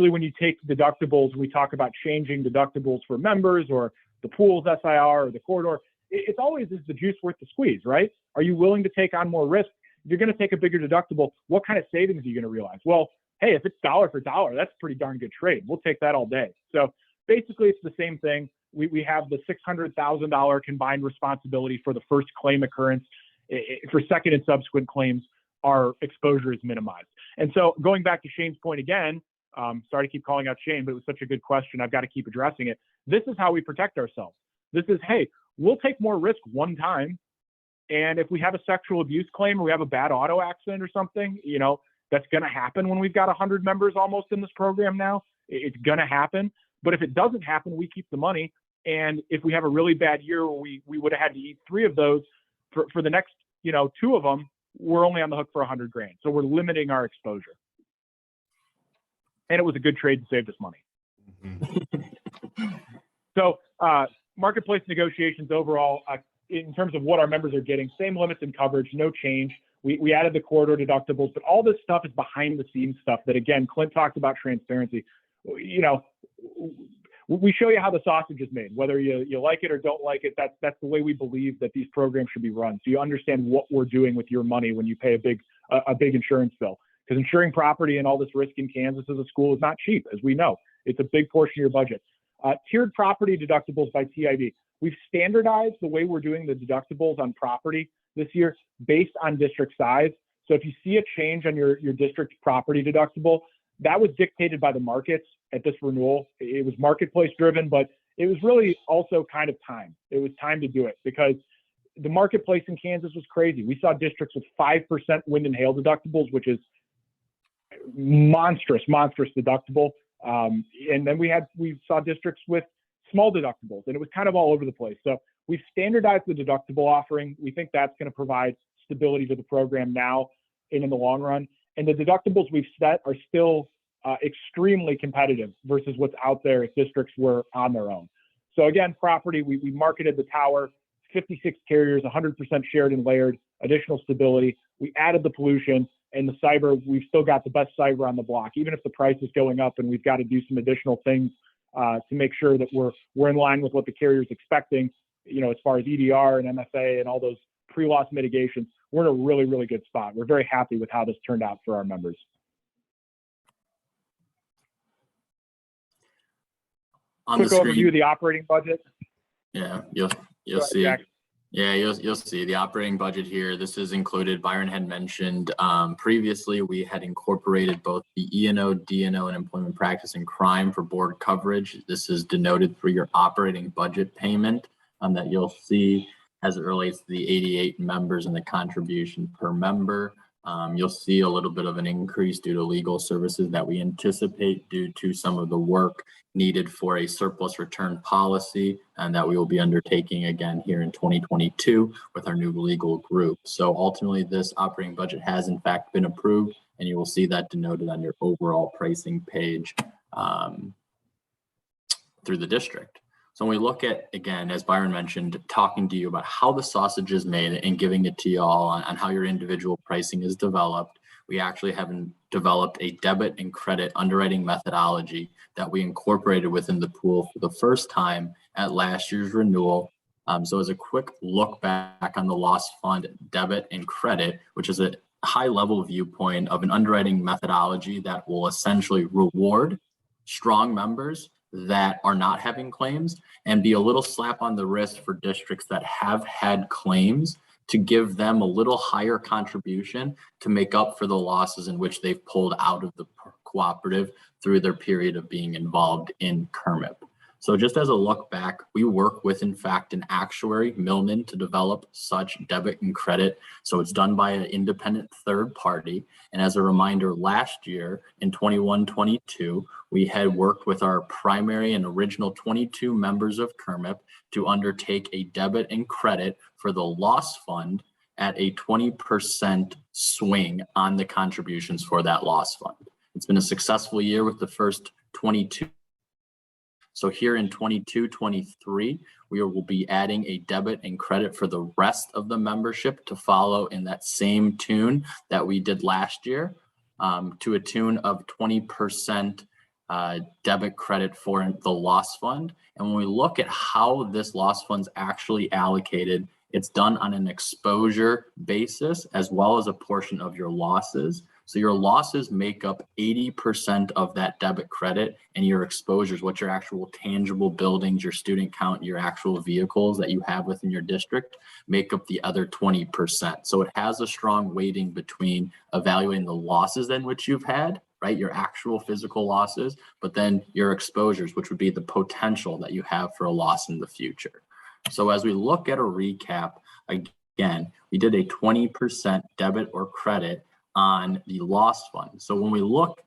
when you take deductibles, we talk about changing deductibles for members or the pool's SIR or the corridor. It's always, is the juice worth the squeeze, right? Are you willing to take on more risk? If you're going to take a bigger deductible, what kind of savings are you going to realize? Well, hey, if it's dollar for dollar, that's a pretty darn good trade. We'll take that all day. So basically, it's the same thing. We have the $600,000 combined responsibility for the first claim occurrence. For second and subsequent claims, our exposure is minimized. And so going back to Shane's point again, sorry to keep calling out Shane, but it was such a good question. I've got to keep addressing it. This is how we protect ourselves. This is, hey, we'll take more risk one time. And if we have a sexual abuse claim or we have a bad auto accident or something, that's going to happen when we've got 100 members almost in this program now. It's going to happen. But if it doesn't happen, we keep the money. And if we have a really bad year where we would have had to eat 3 of those, for the next, 2 of them, we're only on the hook for $100,000. So we're limiting our exposure. And it was a good trade to save this money. Mm-hmm. So marketplace negotiations overall, in terms of what our members are getting, same limits and coverage, no change. We added the corridor deductibles, but all this stuff is behind the scenes stuff that, again, Clint talked about transparency. we show you how the sausage is made, whether you like it or don't like it. That's the way we believe that these programs should be run. So you understand what we're doing with your money when you pay a big insurance bill. Because insuring property and all this risk in Kansas as a school is not cheap, as we know. It's a big portion of your budget. Tiered property deductibles by TIV. We've standardized the way we're doing the deductibles on property this year based on district size. So if you see a change on your district property deductible, that was dictated by the markets at this renewal. It was marketplace driven, but it was really also kind of time. It was time to do it because the marketplace in Kansas was crazy. We saw districts with 5% wind and hail deductibles, which is monstrous deductible. And then we saw districts with small deductibles, and it was kind of all over the place. So we've standardized the deductible offering. We think that's going to provide stability to the program now and in the long run. And the deductibles we've set are still extremely competitive versus what's out there if districts were on their own. So again, property, we marketed the tower, 56 carriers, 100% shared and layered, additional stability. We added the pollution, and the cyber, we've still got the best cyber on the block, even if the price is going up and we've got to do some additional things to make sure that we're in line with what the carrier's expecting, as far as EDR and MFA and all those pre-loss mitigations. We're in a really, really good spot. We're very happy with how this turned out for our members. On Quick the screen, overview of the operating budget. Yeah, you'll ahead, see. Jack. Yeah, you'll see the operating budget here. This is included. Byron had mentioned previously we had incorporated both the E&O, D&O, and employment practice and crime for board coverage. This is denoted through your operating budget payment that you'll see as it relates to the 88 members and the contribution per member. You'll see a little bit of an increase due to legal services that we anticipate due to some of the work needed for a surplus return policy and that we will be undertaking again here in 2022 with our new legal group. So ultimately this operating budget has in fact been approved, and you will see that denoted on your overall pricing page through the district. So when we look at, again, as Byron mentioned, talking to you about how the sausage is made and giving it to you all on how your individual pricing is developed, we actually have developed a debit and credit underwriting methodology that we incorporated within the pool for the first time at last year's renewal. So as a quick look back on the loss fund debit and credit, which is a high level viewpoint of an underwriting methodology that will essentially reward strong members that are not having claims and be a little slap on the wrist for districts that have had claims to give them a little higher contribution to make up for the losses in which they've pulled out of the cooperative through their period of being involved in KERMP. So just as a look back, we work with, in fact, an actuary, Millman, to develop such debit and credit. So it's done by an independent third party. And as a reminder, last year in 21-22, we had worked with our primary and original 22 members of KERMP to undertake a debit and credit for the loss fund at a 20% swing on the contributions for that loss fund. It's been a successful year with the first 22. So here in 22-23, we will be adding a debit and credit for the rest of the membership to follow in that same tune that we did last year, to a tune of 20% debit credit for the loss fund. And when we look at how this loss fund's actually allocated, it's done on an exposure basis as well as a portion of your losses. So your losses make up 80% of that debit credit, and your exposures, what your actual tangible buildings, your student count, your actual vehicles that you have within your district, make up the other 20%. So it has a strong weighting between evaluating the losses in which you've had, right? Your actual physical losses, but then your exposures, which would be the potential that you have for a loss in the future. So as we look at a recap, again, we did a 20% debit or credit on the loss fund. So when we look,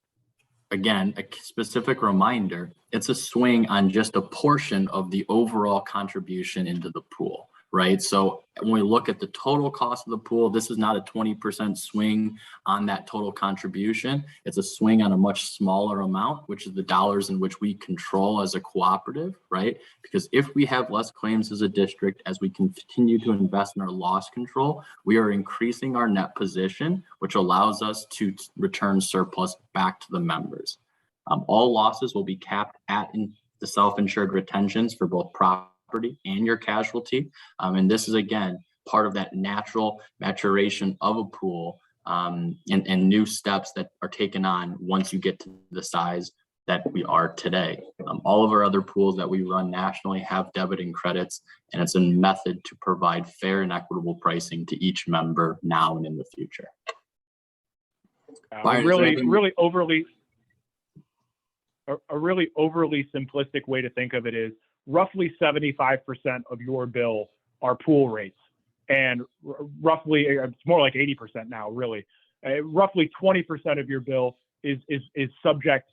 again, a specific reminder, it's a swing on just a portion of the overall contribution into the pool, right? So when we look at the total cost of the pool, this is not a 20% swing on that total contribution. It's a swing on a much smaller amount, which is the dollars in which we control as a cooperative, right? Because if we have less claims as a district, as we continue to invest in our loss control, we are increasing our net position, which allows us to return surplus back to the members. All losses will be capped at the self-insured retentions for both property and your casualty. And this is, again, part of that natural maturation of a pool, and new steps that are taken on once you get to the size that we are today. All of our other pools that we run nationally have debit and credits, and it's a method to provide fair and equitable pricing to each member now and in the future. Byron, really overly simplistic way to think of it is roughly 75% of your bill are pool rates, and roughly, it's more like 80% now, really. Roughly 20% of your bill is subject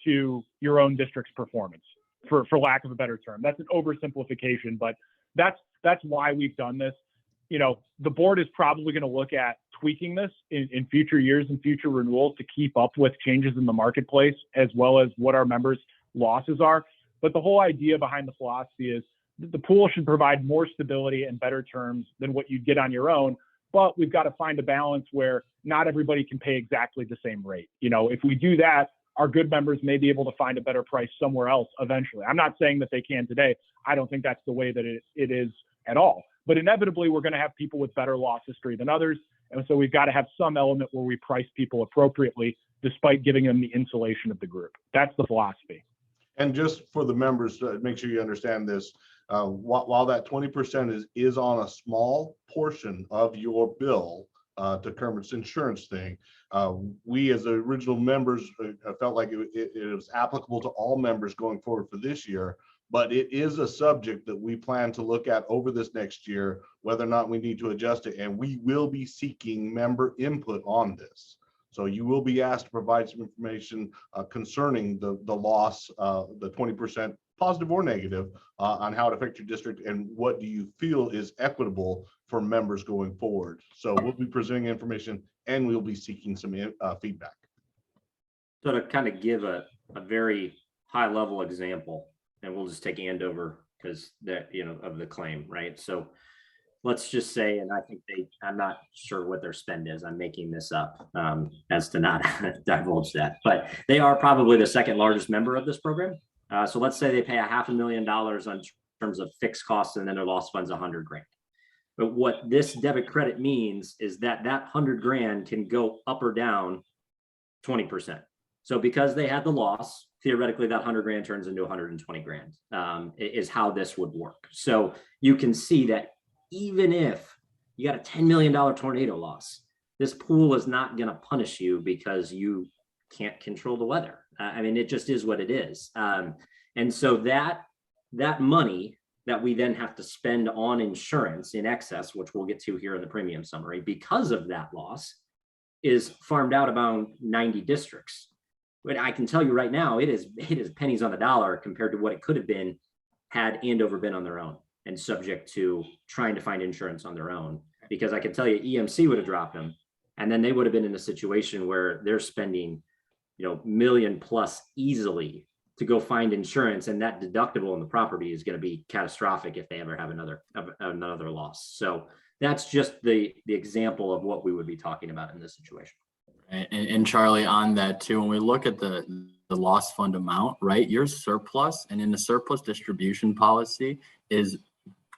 to your own district's performance, for lack of a better term. That's an oversimplification, but that's why we've done this. You know, the board is probably going to look at tweaking this in future years and future renewals to keep up with changes in the marketplace, as well as what our members' losses are. But the whole idea behind the philosophy is that the pool should provide more stability and better terms than what you get on your own. But we've got to find a balance where not everybody can pay exactly the same rate. You know, if we do that, our good members may be able to find a better price somewhere else eventually. I'm not saying that they can today. I don't think that's the way that it is at all. But inevitably, we're going to have people with better loss history than others. And so we've got to have some element where we price people appropriately, despite giving them the insulation of the group. That's the philosophy. And just for the members, to make sure you understand this, while that 20% is on a small portion of your bill, to KERMP's insurance thing, we as the original members felt like it was applicable to all members going forward for this year, but it is a subject that we plan to look at over this next year, whether or not we need to adjust it, and we will be seeking member input on this. So you will be asked to provide some information concerning the loss, the 20%, positive or negative, on how it affects your district and what do you feel is equitable for members going forward. So we'll be presenting information and we'll be seeking some feedback. So to kind of give a very high level example, and we'll just take Andover because that, you know, of the claim, right? So let's just say, and I think I'm not sure what their spend is. I'm making this up as to not divulge that, but they are probably the second largest member of this program. So let's say they pay $500,000 on terms of fixed costs, and then their loss fund's $100,000. But what this debit credit means is that $100,000 can go up or down 20%. So because they had the loss, theoretically that $100,000 turns into $120,000, is how this would work. So you can see that even if you got a $10 million tornado loss, this pool is not going to punish you because you can't control the weather. I mean, it just is what it is. And so that money that we then have to spend on insurance in excess, which we'll get to here in the premium summary, because of that loss, is farmed out about 90 districts. But I can tell you right now, it is pennies on the dollar compared to what it could have been had Andover been on their own and subject to trying to find insurance on their own. Because I can tell you, EMC would have dropped them, and then they would have been in a situation where they're spending, $1 million plus easily to go find insurance, and that deductible on the property is going to be catastrophic if they ever have another loss. So that's just the example of what we would be talking about in this situation. And Charlie, on that too, when we look at the loss fund amount, right, your surplus and in the surplus distribution policy is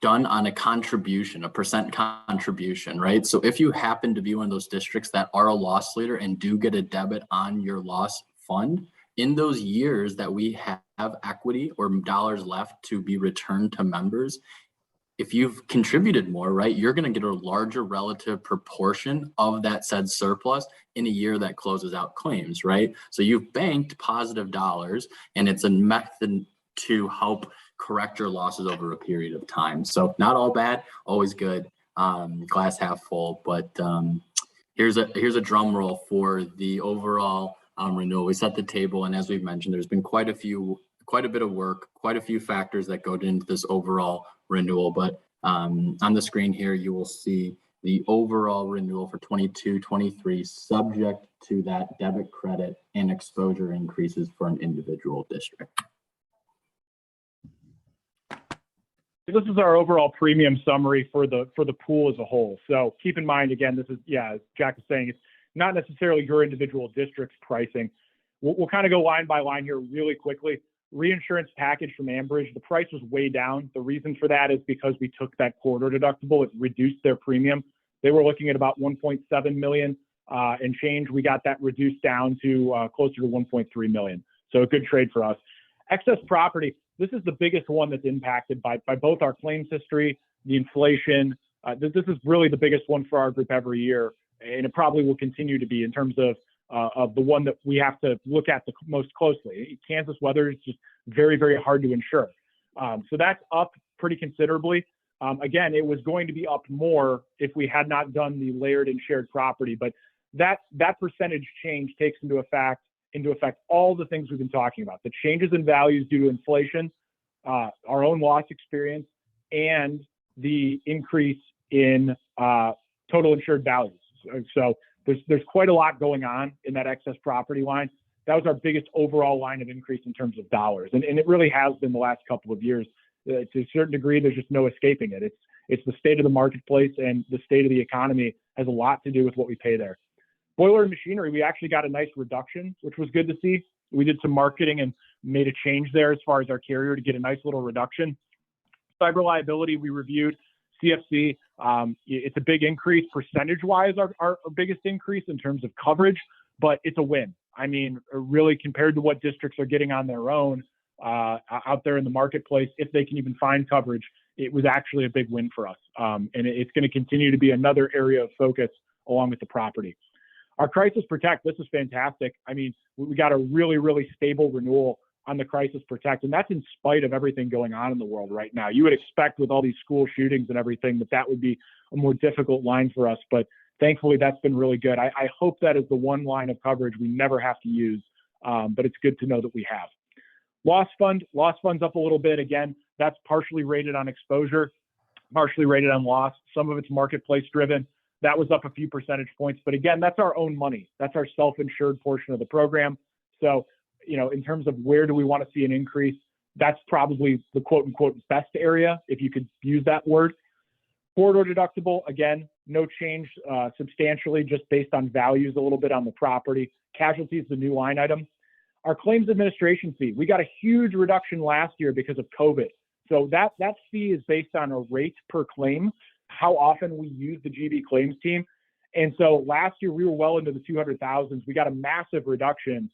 done on a contribution, a percent contribution, right? So if you happen to be one of those districts that are a loss leader and do get a debit on your loss fund, in those years that we have equity or dollars left to be returned to members, if you've contributed more, right, you're going to get a larger relative proportion of that said surplus in a year that closes out claims, right? So you've banked positive dollars, and it's a method to help correct your losses over a period of time. So not all bad, always good, glass half full. But here's a drum roll for the overall renewal. We set the table, and as we've mentioned, there's been quite a bit of work, quite a few factors that go into this overall renewal. But on the screen here, you will see the overall renewal for 22-23, subject to that debit credit and exposure increases for an individual district. This is our overall premium summary for the pool as a whole. So keep in mind, again, this is, as Jack is saying, it's not necessarily your individual district's pricing. We'll kind of go line by line here really quickly. reinsurance package from Ambridge, the price was way down. The reason for that is because we took that corridor deductible. It reduced their premium. They were looking at about 1.7 million and change. We got that reduced down to closer to 1.3 million. So a good trade for us. Excess property, this is the biggest one that's impacted by both our claims history, the inflation. This is really the biggest one for our group every year, and it probably will continue to be in terms of the one that we have to look at the most closely. Kansas weather is just very, very hard to insure. So that's up pretty considerably. Again, it was going to be up more if we had not done the layered and shared property, but that percentage change takes into effect all the things we've been talking about: the changes in values due to inflation, our own loss experience, and the increase in total insured values. So there's quite a lot going on in that excess property line. That was our biggest overall line of increase in terms of dollars, and it really has been the last couple of years. To a certain degree, there's just no escaping it. It's the state of the marketplace, and the state of the economy has a lot to do with what we pay there. Boiler and machinery, we actually got a nice reduction, which was good to see. We did some marketing and made a change there as far as our carrier to get a nice little reduction. Cyber liability, we reviewed. CFC, it's a big increase percentage-wise, our biggest increase in terms of coverage, but it's a win. I mean, really compared to what districts are getting on their own out there in the marketplace, if they can even find coverage, it was actually a big win for us. And it's going to continue to be another area of focus along with the property. Our Crisis Protect, this is fantastic. I mean, we got a really, really stable renewal on the Crisis Protect, and that's in spite of everything going on in the world right now. You would expect with all these school shootings and everything that would be a more difficult line for us, but thankfully that's been really good. I hope that is the one line of coverage we never have to use, but it's good to know that we have. Loss fund's up a little bit. Again, that's partially rated on exposure, partially rated on loss. Some of it's marketplace driven. That was up a few percentage points, but again, that's our own money. That's our self-insured portion of the program. So, you know, in terms of where do we want to see an increase, that's probably the quote unquote best area, if you could use that word. Corridor deductible, again, no change substantially, just based on values a little bit on the property. Casualty is the new line item. Our claims administration fee, we got a huge reduction last year because of COVID. So that fee is based on a rate per claim, how often we use the GB claims team. And so last year we were well into the 200,000s. We got a massive reduction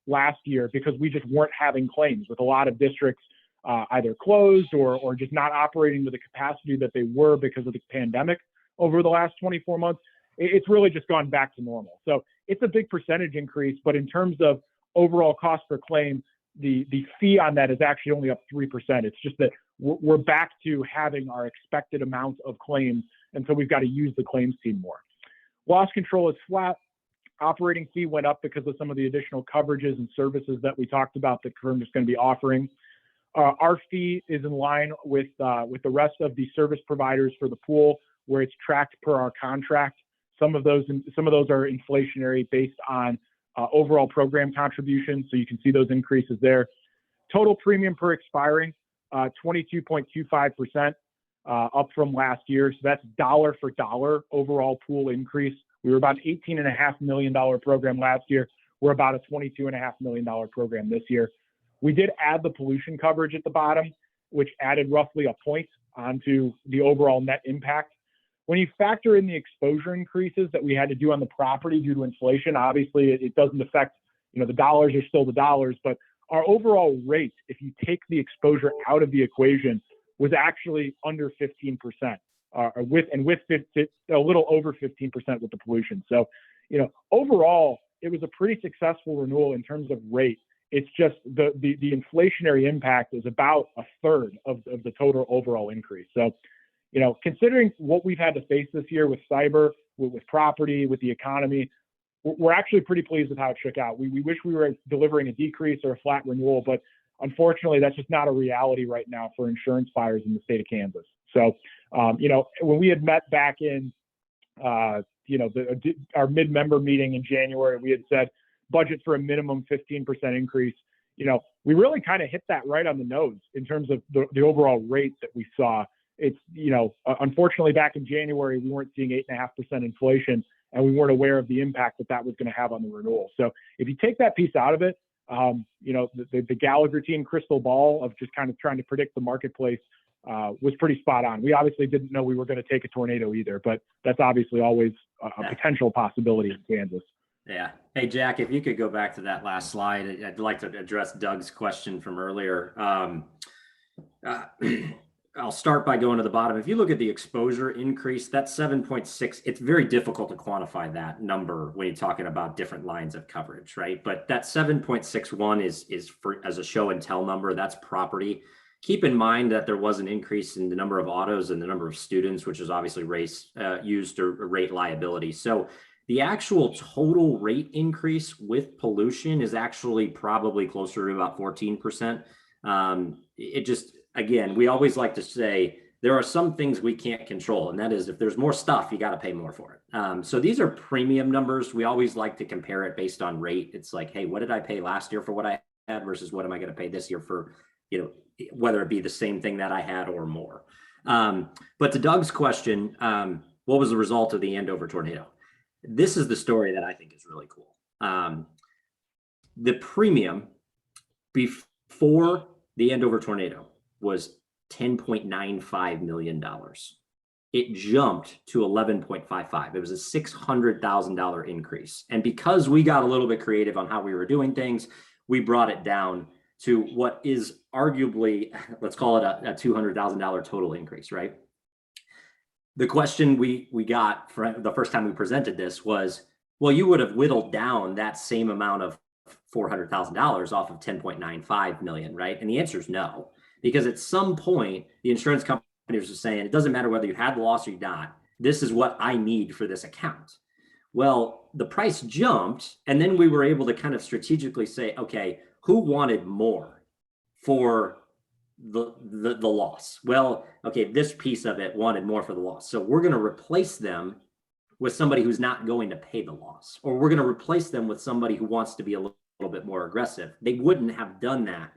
last year because we just weren't having claims, with a lot of districts either closed or just not operating with the capacity that they were because of the pandemic over the last 24 months. It's really just gone back to normal. So it's a big percentage increase, but in terms of overall cost per claim, the fee on that is actually only up 3%. It's just that we're back to having our expected amount of claims, and so we've got to use the claims team more. Loss control is flat. Operating fee went up because of some of the additional coverages and services that we talked about that KERMP is going to be offering. Our fee is in line with the rest of the service providers for the pool, where it's tracked per our contract. Some of those are inflationary based on overall program contributions, so you can see those increases there. Total premium per expiring, 22.25%, up from last year. So that's dollar for dollar overall pool increase. We were about $18.5 million program last year. We're about a $22.5 million program this year. We did add the pollution coverage at the bottom, which added roughly a point onto the overall net impact. When you factor in the exposure increases that we had to do on the property due to inflation, obviously it doesn't affect, the dollars are still the dollars, but our overall rate, if you take the exposure out of the equation, was actually under 15%, with a little over 15% with the pollution. So, overall, it was a pretty successful renewal in terms of rate. It's just the inflationary impact is about a third of the total overall increase. So, considering what we've had to face this year with cyber, with property, with the economy, we're actually pretty pleased with how it shook out. We wish we were delivering a decrease or a flat renewal, but unfortunately, that's just not a reality right now for insurance buyers in the state of Kansas. So, when we had met back in, our mid-member meeting in January, we had said budget for a minimum 15% increase. We really kind of hit that right on the nose in terms of the overall rate that we saw. It's, unfortunately, back in January, we weren't seeing 8.5% inflation, and we weren't aware of the impact that was going to have on the renewal. So if you take that piece out of it, You know, the Gallagher team crystal ball of just kind of trying to predict the marketplace was pretty spot on. We obviously didn't know we were going to take a tornado either, but that's obviously always a potential possibility in Kansas. Yeah. Hey, Jack, if you could go back to that last slide, I'd like to address Doug's question from earlier. I'll start by going to the bottom. If you look at the exposure increase, that's 7.6. It's very difficult to quantify that number when you're talking about different lines of coverage, right? But that 7.61 is for as a show and tell number. That's property. Keep in mind that there was an increase in the number of autos and the number of students, which is obviously used to rate liability. So the actual total rate increase with pollution is actually probably closer to about 14%. It just, again, we always like to say there are some things we can't control, and that is if there's more stuff, you got to pay more for it. So these are premium numbers. We always like to compare it based on rate. It's like, hey, what did I pay last year for what I had versus what am I going to pay this year for, you know, whether it be the same thing that I had or more. But to Doug's question, what was the result of the Andover tornado? This is the story that I think is really cool. The premium before the Andover tornado was $10.95 million. It jumped to 11.55. It was a $600,000 increase. And because we got a little bit creative on how we were doing things, we brought it down to what is arguably, let's call it a $200,000 total increase, right? The question we got for the first time we presented this was, well, you would have whittled down that same amount of $400,000 off of 10.95 million, right? And the answer is no, because at some point the insurance companies are saying, it doesn't matter whether you had the loss or you not, this is what I need for this account. Well, the price jumped, and then we were able to kind of strategically say, okay, who wanted more for the loss? Well, okay, this piece of it wanted more for the loss. So we're going to replace them with somebody who's not going to pay the loss, or we're going to replace them with somebody who wants to be a little bit more aggressive. They wouldn't have done that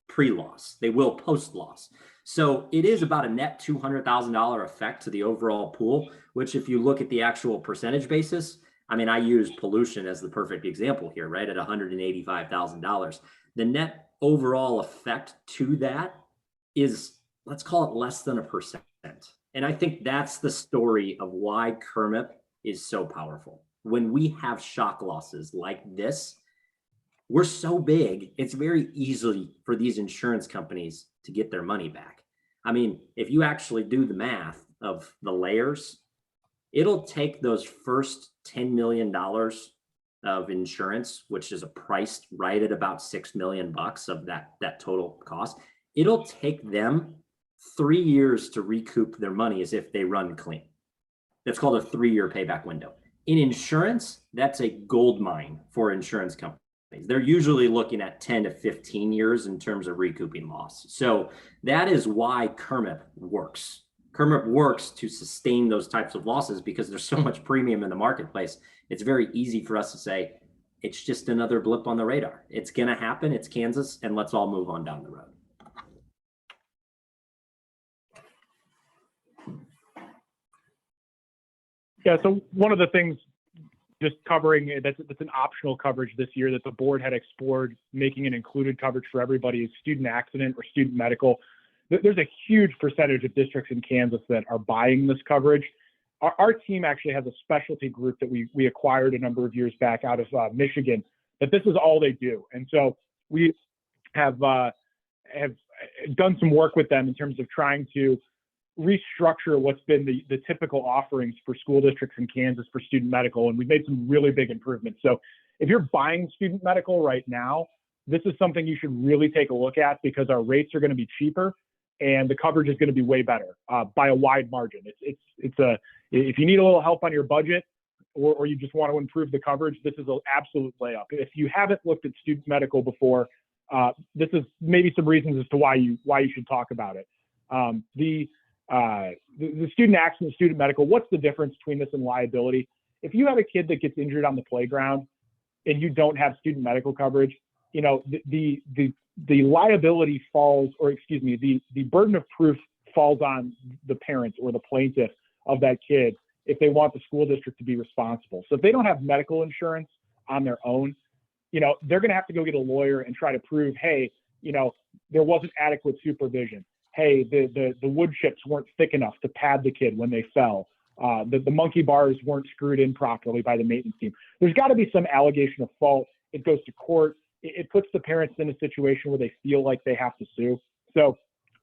pre-loss. They will post-loss. So it is about a net $200,000 effect to the overall pool, which if you look at the actual percentage basis, I mean, I use pollution as the perfect example here, right? At $185,000. The net overall effect to that is, let's call it less than 1%. And I think that's the story of why KERMP is so powerful. When we have shock losses like this, we're so big, it's very easy for these insurance companies to get their money back. I mean, if you actually do the math of the layers, it'll take those first $10 million of insurance, which is priced right at about $6 million of that total cost. It'll take them 3 years to recoup their money as if they run clean. That's called a 3-year payback window. In insurance, that's a gold mine for insurance companies. They're usually looking at 10 to 15 years in terms of recouping loss. So that is why KERMP works. KERMP works to sustain those types of losses because there's so much premium in the marketplace. It's very easy for us to say, it's just another blip on the radar. It's going to happen. It's Kansas, and let's all move on down the road. Yeah, so one of the things just covering that's an optional coverage this year that the board had explored making an included coverage for everybody is student accident or student medical. There's a huge percentage of districts in Kansas that are buying this coverage. Our team actually has a specialty group that we acquired a number of years back out of Michigan, that this is all they do. And so we have done some work with them in terms of trying to restructure what's been the typical offerings for school districts in Kansas for student medical. And we've made some really big improvements. So if you're buying student medical right now, this is something you should really take a look at because our rates are going to be cheaper and the coverage is going to be way better by a wide margin. If you need a little help on your budget or you just want to improve the coverage, this is an absolute layup. If you haven't looked at student medical before, this is maybe some reasons as to why you should talk about it. The student accident, student medical, what's the difference between this and liability? If you have a kid that gets injured on the playground and you don't have student medical coverage, you know, the liability falls, or excuse me, the burden of proof falls on the parents or the plaintiff of that kid if they want the school district to be responsible. So if they don't have medical insurance on their own, they're going to have to go get a lawyer and try to prove, hey, there wasn't adequate supervision. Hey, the wood chips weren't thick enough to pad the kid when they fell. The monkey bars weren't screwed in properly by the maintenance team. There's got to be some allegation of fault. It goes to court. It puts the parents in a situation where they feel like they have to sue. So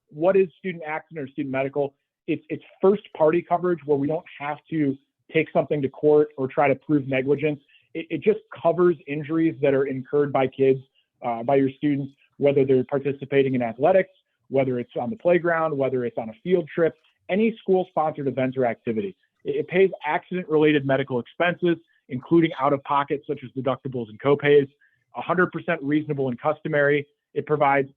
what is student accident or student medical? It's first party coverage where we don't have to take something to court or try to prove negligence. It just covers injuries that are incurred by kids, by your students, whether they're participating in athletics, whether it's on the playground, whether it's on a field trip, any school-sponsored event or activity. It pays accident-related medical expenses, including out-of-pocket, such as deductibles and copays, 100% reasonable and customary. It provides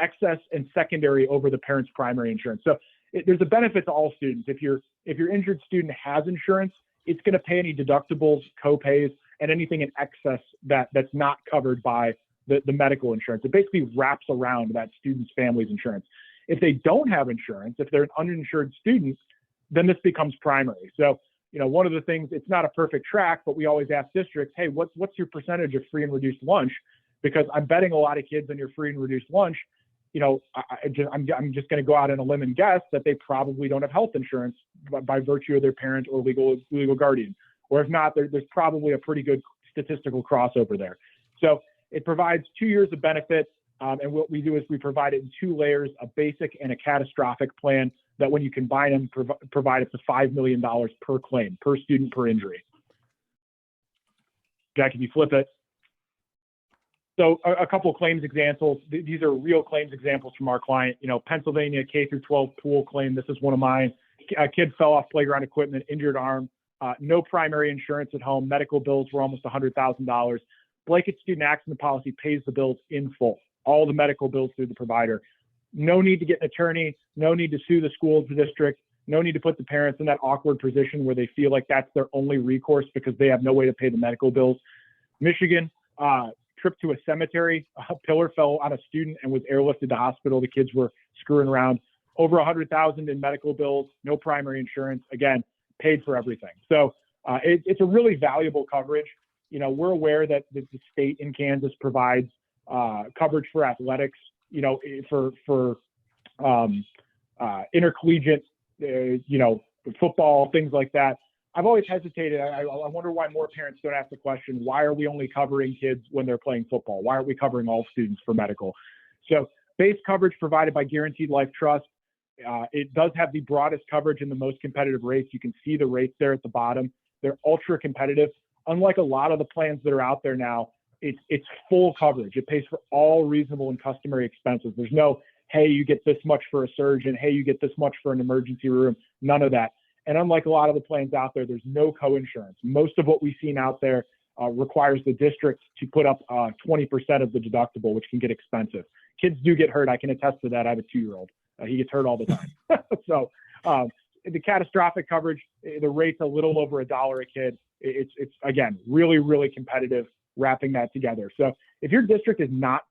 excess and secondary over the parent's primary insurance. So there's a benefit to all students. If your injured student has insurance, it's going to pay any deductibles, copays, and anything in excess that's not covered by the medical insurance. It basically wraps around that student's family's insurance. If they don't have insurance, if they're an uninsured student, then this becomes primary. So, one of the things, it's not a perfect track, but we always ask districts, hey, what's your percentage of free and reduced lunch? Because I'm betting a lot of kids on your free and reduced lunch. I'm just going to go out on a limb and guess that they probably don't have health insurance by virtue of their parent or legal guardian. Or if not, there's probably a pretty good statistical crossover there. So it provides 2 years of benefit. And what we do is we provide it in 2 layers, a basic and a catastrophic plan that when you combine them, provide up to $5 million per claim, per student, per injury. Jack, if you flip it. So a couple of claims examples. These are real claims examples from our client. Pennsylvania K through 12 pool claim. This is one of mine. A kid fell off playground equipment, injured arm, no primary insurance at home. Medical bills were almost $100,000. Blanket student accident policy pays the bills in full. All the medical bills through the provider. No need to get an attorney. No need to sue the school, the district. No need to put the parents in that awkward position where they feel like that's their only recourse because they have no way to pay the medical bills. Michigan, trip to a cemetery. A pillar fell on a student and was airlifted to hospital. The kids were screwing around. Over $100,000 in medical bills. No primary insurance. Again, paid for everything. So it's a really valuable coverage. We're aware that the state in Kansas provides coverage for athletics, for intercollegiate, football, things like that. I've always hesitated. I wonder why more parents don't ask the question, why are we only covering kids when they're playing football? Why aren't we covering all students for medical? So base coverage provided by Guaranteed Life Trust. It does have the broadest coverage and the most competitive rates. You can see the rates there at the bottom. They're ultra competitive. Unlike a lot of the plans that are out there now, it's full coverage. It pays for all reasonable and customary expenses. There's no, hey, you get this much for a surgeon. Hey, you get this much for an emergency room. None of that. And unlike a lot of the plans out there, there's no co-insurance. Most of what we've seen out there requires the district to put up 20% of the deductible, which can get expensive. Kids do get hurt. I can attest to that. I have a 2-year-old. He gets hurt all the time. So the catastrophic coverage, the rate's a little over $1 a kid. It's again, really, really competitive, wrapping that together. So if your district is not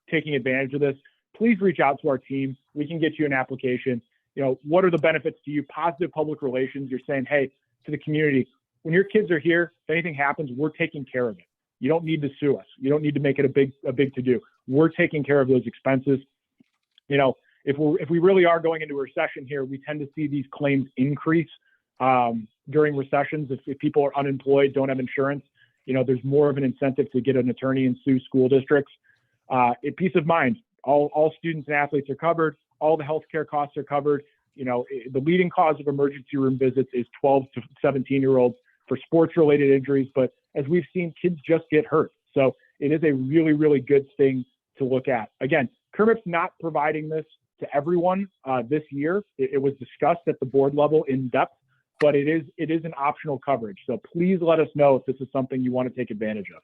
taking advantage of this, please reach out to our team. We can get you an application. What are the benefits to you? Positive public relations. You're saying, hey, to the community, when your kids are here, if anything happens, we're taking care of it. You don't need to sue us. You don't need to make it a big to-do. We're taking care of those expenses. If we really are going into a recession here, we tend to see these claims increase during recessions. If people are unemployed, don't have insurance, there's more of an incentive to get an attorney and sue school districts. Peace of mind. All students and athletes are covered. All the healthcare costs are covered. The leading cause of emergency room visits is 12 to 17-year-olds for sports-related injuries. But as we've seen, kids just get hurt. So it is a really, really good thing to look at. Again, KERMP's not providing this to everyone this year. It was discussed at the board level in depth, but it is an optional coverage. So please let us know if this is something you want to take advantage of.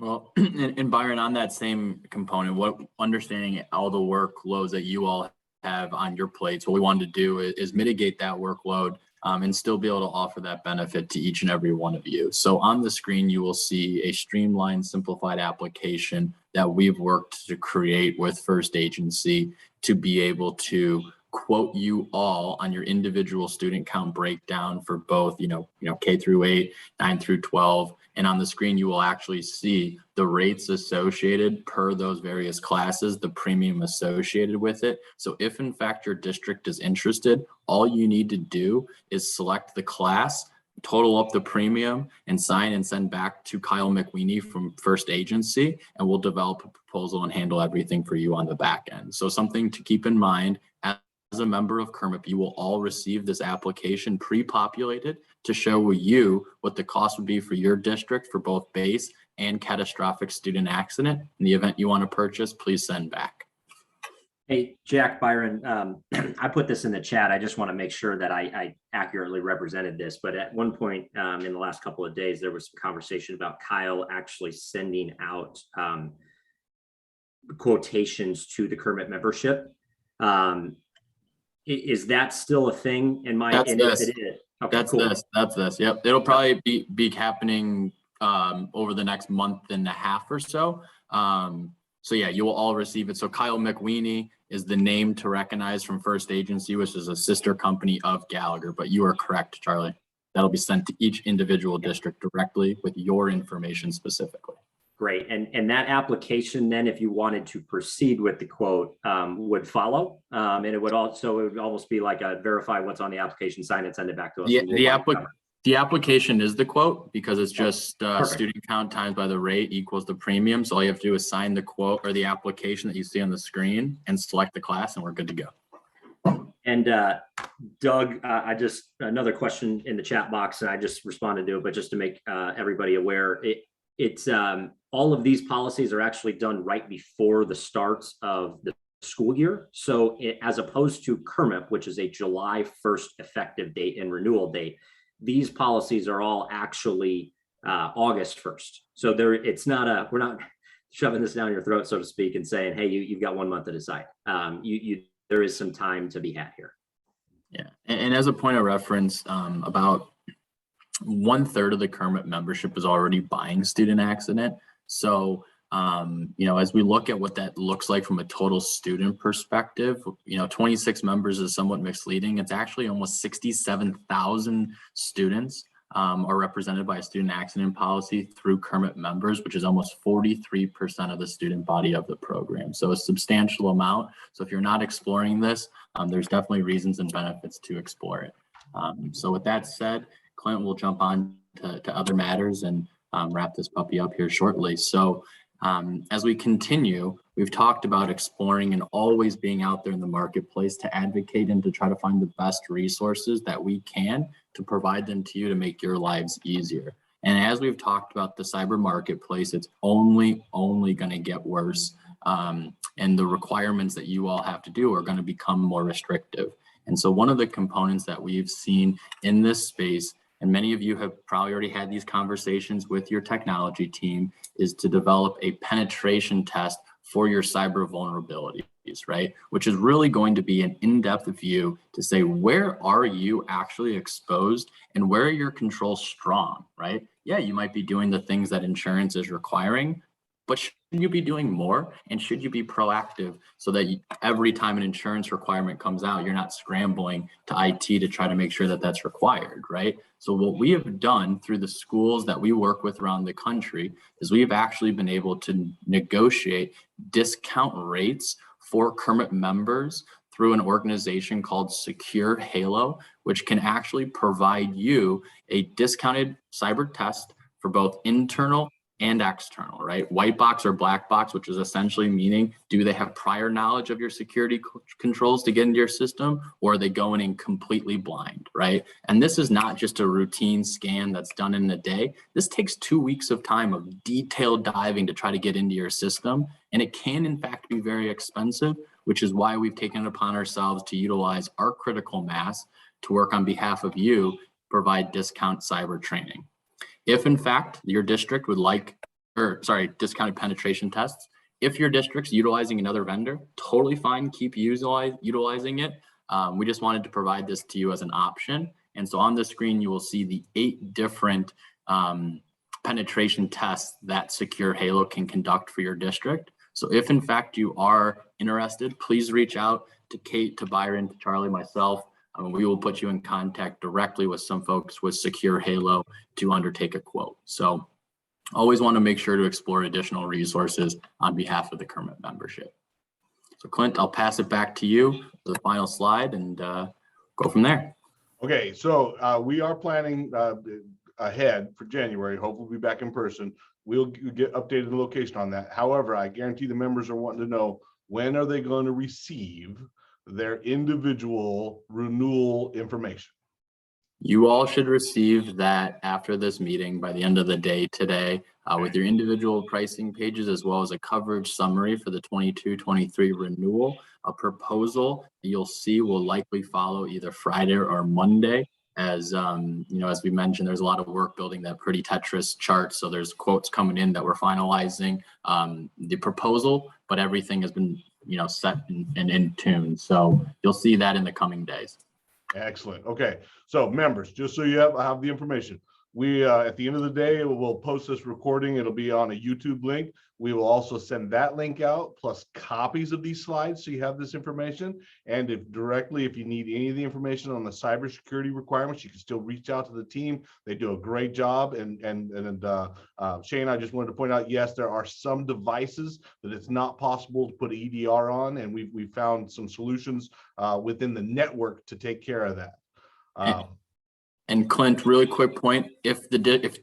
Well, and Byron, on that same component, understanding all the workloads that you all have on your plates, what we wanted to do is mitigate that workload and still be able to offer that benefit to each and every one of you. So on the screen, you will see a streamlined, simplified application that we've worked to create with First Agency to be able to quote you all on your individual student count breakdown for both, K through 8, 9 through 12. And on the screen, you will actually see the rates associated per those various classes, the premium associated with it. So if in fact your district is interested, all you need to do is select the class, total up the premium, and sign and send back to Kyle McWeeny from First Agency, and we'll develop a proposal and handle everything for you on the back end. So something to keep in mind, as a member of KERMP, you will all receive this application pre-populated to show you what the cost would be for your district for both base and catastrophic student accident. In the event you want to purchase, please send back. Hey, Jack, Byron, I put this in the chat. I just want to make sure that I accurately represented this. But at one point in the last couple of days, there was some conversation about Kyle actually sending out quotations to the KERMP membership. Is that still a thing in my? That's this. It is. Okay, That's cool. this. That's this. Yep. It'll probably be happening over the next month and a half or so. So yeah, you will all receive it. So Kyle McWeeny is the name to recognize from First Agency, which is a sister company of Gallagher. But you are correct, Charlie. That'll be sent to each individual district directly with your information specifically. Great. And that application, then, if you wanted to proceed with the quote, would follow. And it would almost be like a verify what's on the application, sign it, send it back to us. The application is the quote, because it's just student count times by the rate equals the premium. So all you have to do is sign the quote or the application that you see on the screen and select the class, and we're good to go. And Doug, another question in the chat box, and I just responded to it, but just to make everybody aware, it's all of these policies are actually done right before the start of the school year. So as opposed to KERMP, which is a July 1st effective date and renewal date, these policies are all actually August 1st. So it's not we're not shoving this down your throat, so to speak, and saying, hey, you've got 1 month to decide. There is some time to be had here. Yeah, and as a point of reference, about 1/3 of the KERMP membership is already buying student accident. So, as we look at what that looks like from a total student perspective, 26 members is somewhat misleading. It's actually almost 67,000 students are represented by a student accident policy through KERMP members, which is almost 43% of the student body of the program. So a substantial amount. So if you're not exploring this, there's definitely reasons and benefits to explore it. So with that said, Clint will jump on to other matters and wrap this puppy up here shortly. So as we continue, we've talked about exploring and always being out there in the marketplace to advocate and to try to find the best resources that we can to provide them to you to make your lives easier. And as we've talked about the cyber marketplace, it's only going to get worse. And the requirements that you all have to do are going to become more restrictive. And so one of the components that we've seen in this space, and many of you have probably already had these conversations with your technology team, is to develop a penetration test for your cyber vulnerabilities, right? Which is really going to be an in-depth view to say, where are you actually exposed and where are your controls strong, right? Yeah, you might be doing the things that insurance is requiring, but should you be doing more? And should you be proactive so that every time an insurance requirement comes out, you're not scrambling to IT to try to make sure that that's required, right? So what we have done through the schools that we work with around the country is we have actually been able to negotiate discount rates for KERMP members through an organization called Secure Halo, which can actually provide you a discounted cyber test for both internal and external, right? White box or black box, which is essentially meaning, do they have prior knowledge of your security controls to get into your system, or are they going in completely blind, right? And this is not just a routine scan that's done in a day. This takes 2 weeks of time of detailed diving to try to get into your system. And it can in fact be very expensive, which is why we've taken it upon ourselves to utilize our critical mass to work on behalf of you, provide discount cyber training. If in fact your district would discounted penetration tests, if your district's utilizing another vendor, totally fine, keep utilizing it. We just wanted to provide this to you as an option. And so on the screen, you will see the 8 different penetration tests that Secure Halo can conduct for your district. So if in fact you are interested, please reach out to Kate, to Byron, to Charlie, myself. We will put you in contact directly with some folks with Secure Halo to undertake a quote. So always want to make sure to explore additional resources on behalf of the KERMP membership. So Clint, I'll pass it back to you for the final slide and go from there. Okay, so we are planning ahead for January. Hopefully we'll be back in person. We'll get updated location on that. However, I guarantee the members are wanting to know, when are they going to receive their individual renewal information? You all should receive that after this meeting by the end of the day today with your individual pricing pages, as well as a coverage summary for the 22-23 renewal. A proposal you'll see will likely follow either Friday or Monday. As you know, as we mentioned, there's a lot of work building that pretty Tetris chart. So there's quotes coming in that we're finalizing the proposal, but everything has been, you know, set and in tune. So you'll see that in the coming days. Excellent. Okay, so members, just so you have the information, we at the end of the day, we'll post this recording. It'll be on a YouTube link. We will also send that link out, plus copies of these slides, so you have this information. And if you need any of the information on the cybersecurity requirements, you can still reach out to the team. They do a great job. And Shane, I just wanted to point out, yes, there are some devices that it's not possible to put EDR on, and we've found some solutions within the network to take care of that. And Clint, really quick point, if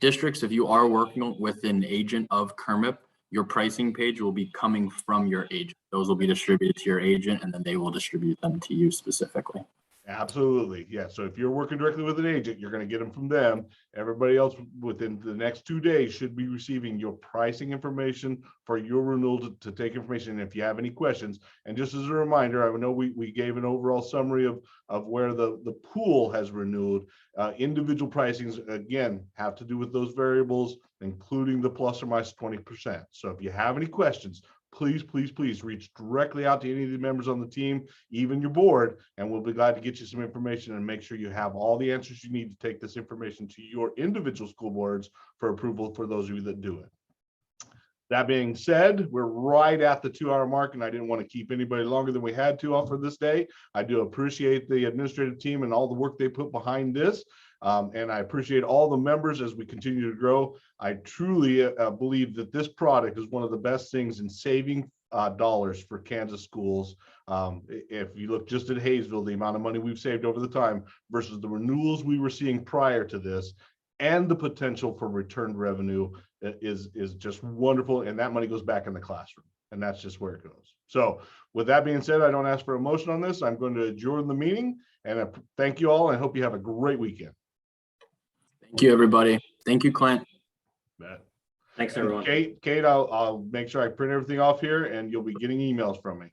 districts, if you are working with an agent of KERMP, your pricing page will be coming from your agent. Those will be distributed to your agent, and then they will distribute them to you specifically. Absolutely. Yeah. So if you're working directly with an agent, you're going to get them from them. Everybody else within the next 2 days should be receiving your pricing information for your renewal to take information. And if you have any questions, and just as a reminder, I know we gave an overall summary of where the pool has renewed. Individual pricings, again, have to do with those variables, including the plus or minus 20%. So if you have any questions, please reach directly out to any of the members on the team, even your board, and we'll be glad to get you some information and make sure you have all the answers you need to take this information to your individual school boards for approval for those of you that do it. That being said, we're right at the 2-hour mark, and I didn't want to keep anybody longer than we had to for this day. I do appreciate the administrative team and all the work they put behind this. And I appreciate all the members as we continue to grow. I truly believe that this product is one of the best things in saving dollars for Kansas schools. If you look just at Hayesville, the amount of money we've saved over the time versus the renewals we were seeing prior to this, and the potential for returned revenue is just wonderful. And that money goes back in the classroom, and that's just where it goes. So with that being said, I don't ask for a motion on this. I'm going to adjourn the meeting, and thank you all, and I hope you have a great weekend. Thank you, everybody. Thank you, Clint. Thanks, everyone. Kate, I'll make sure I print everything off here, and you'll be getting emails from me.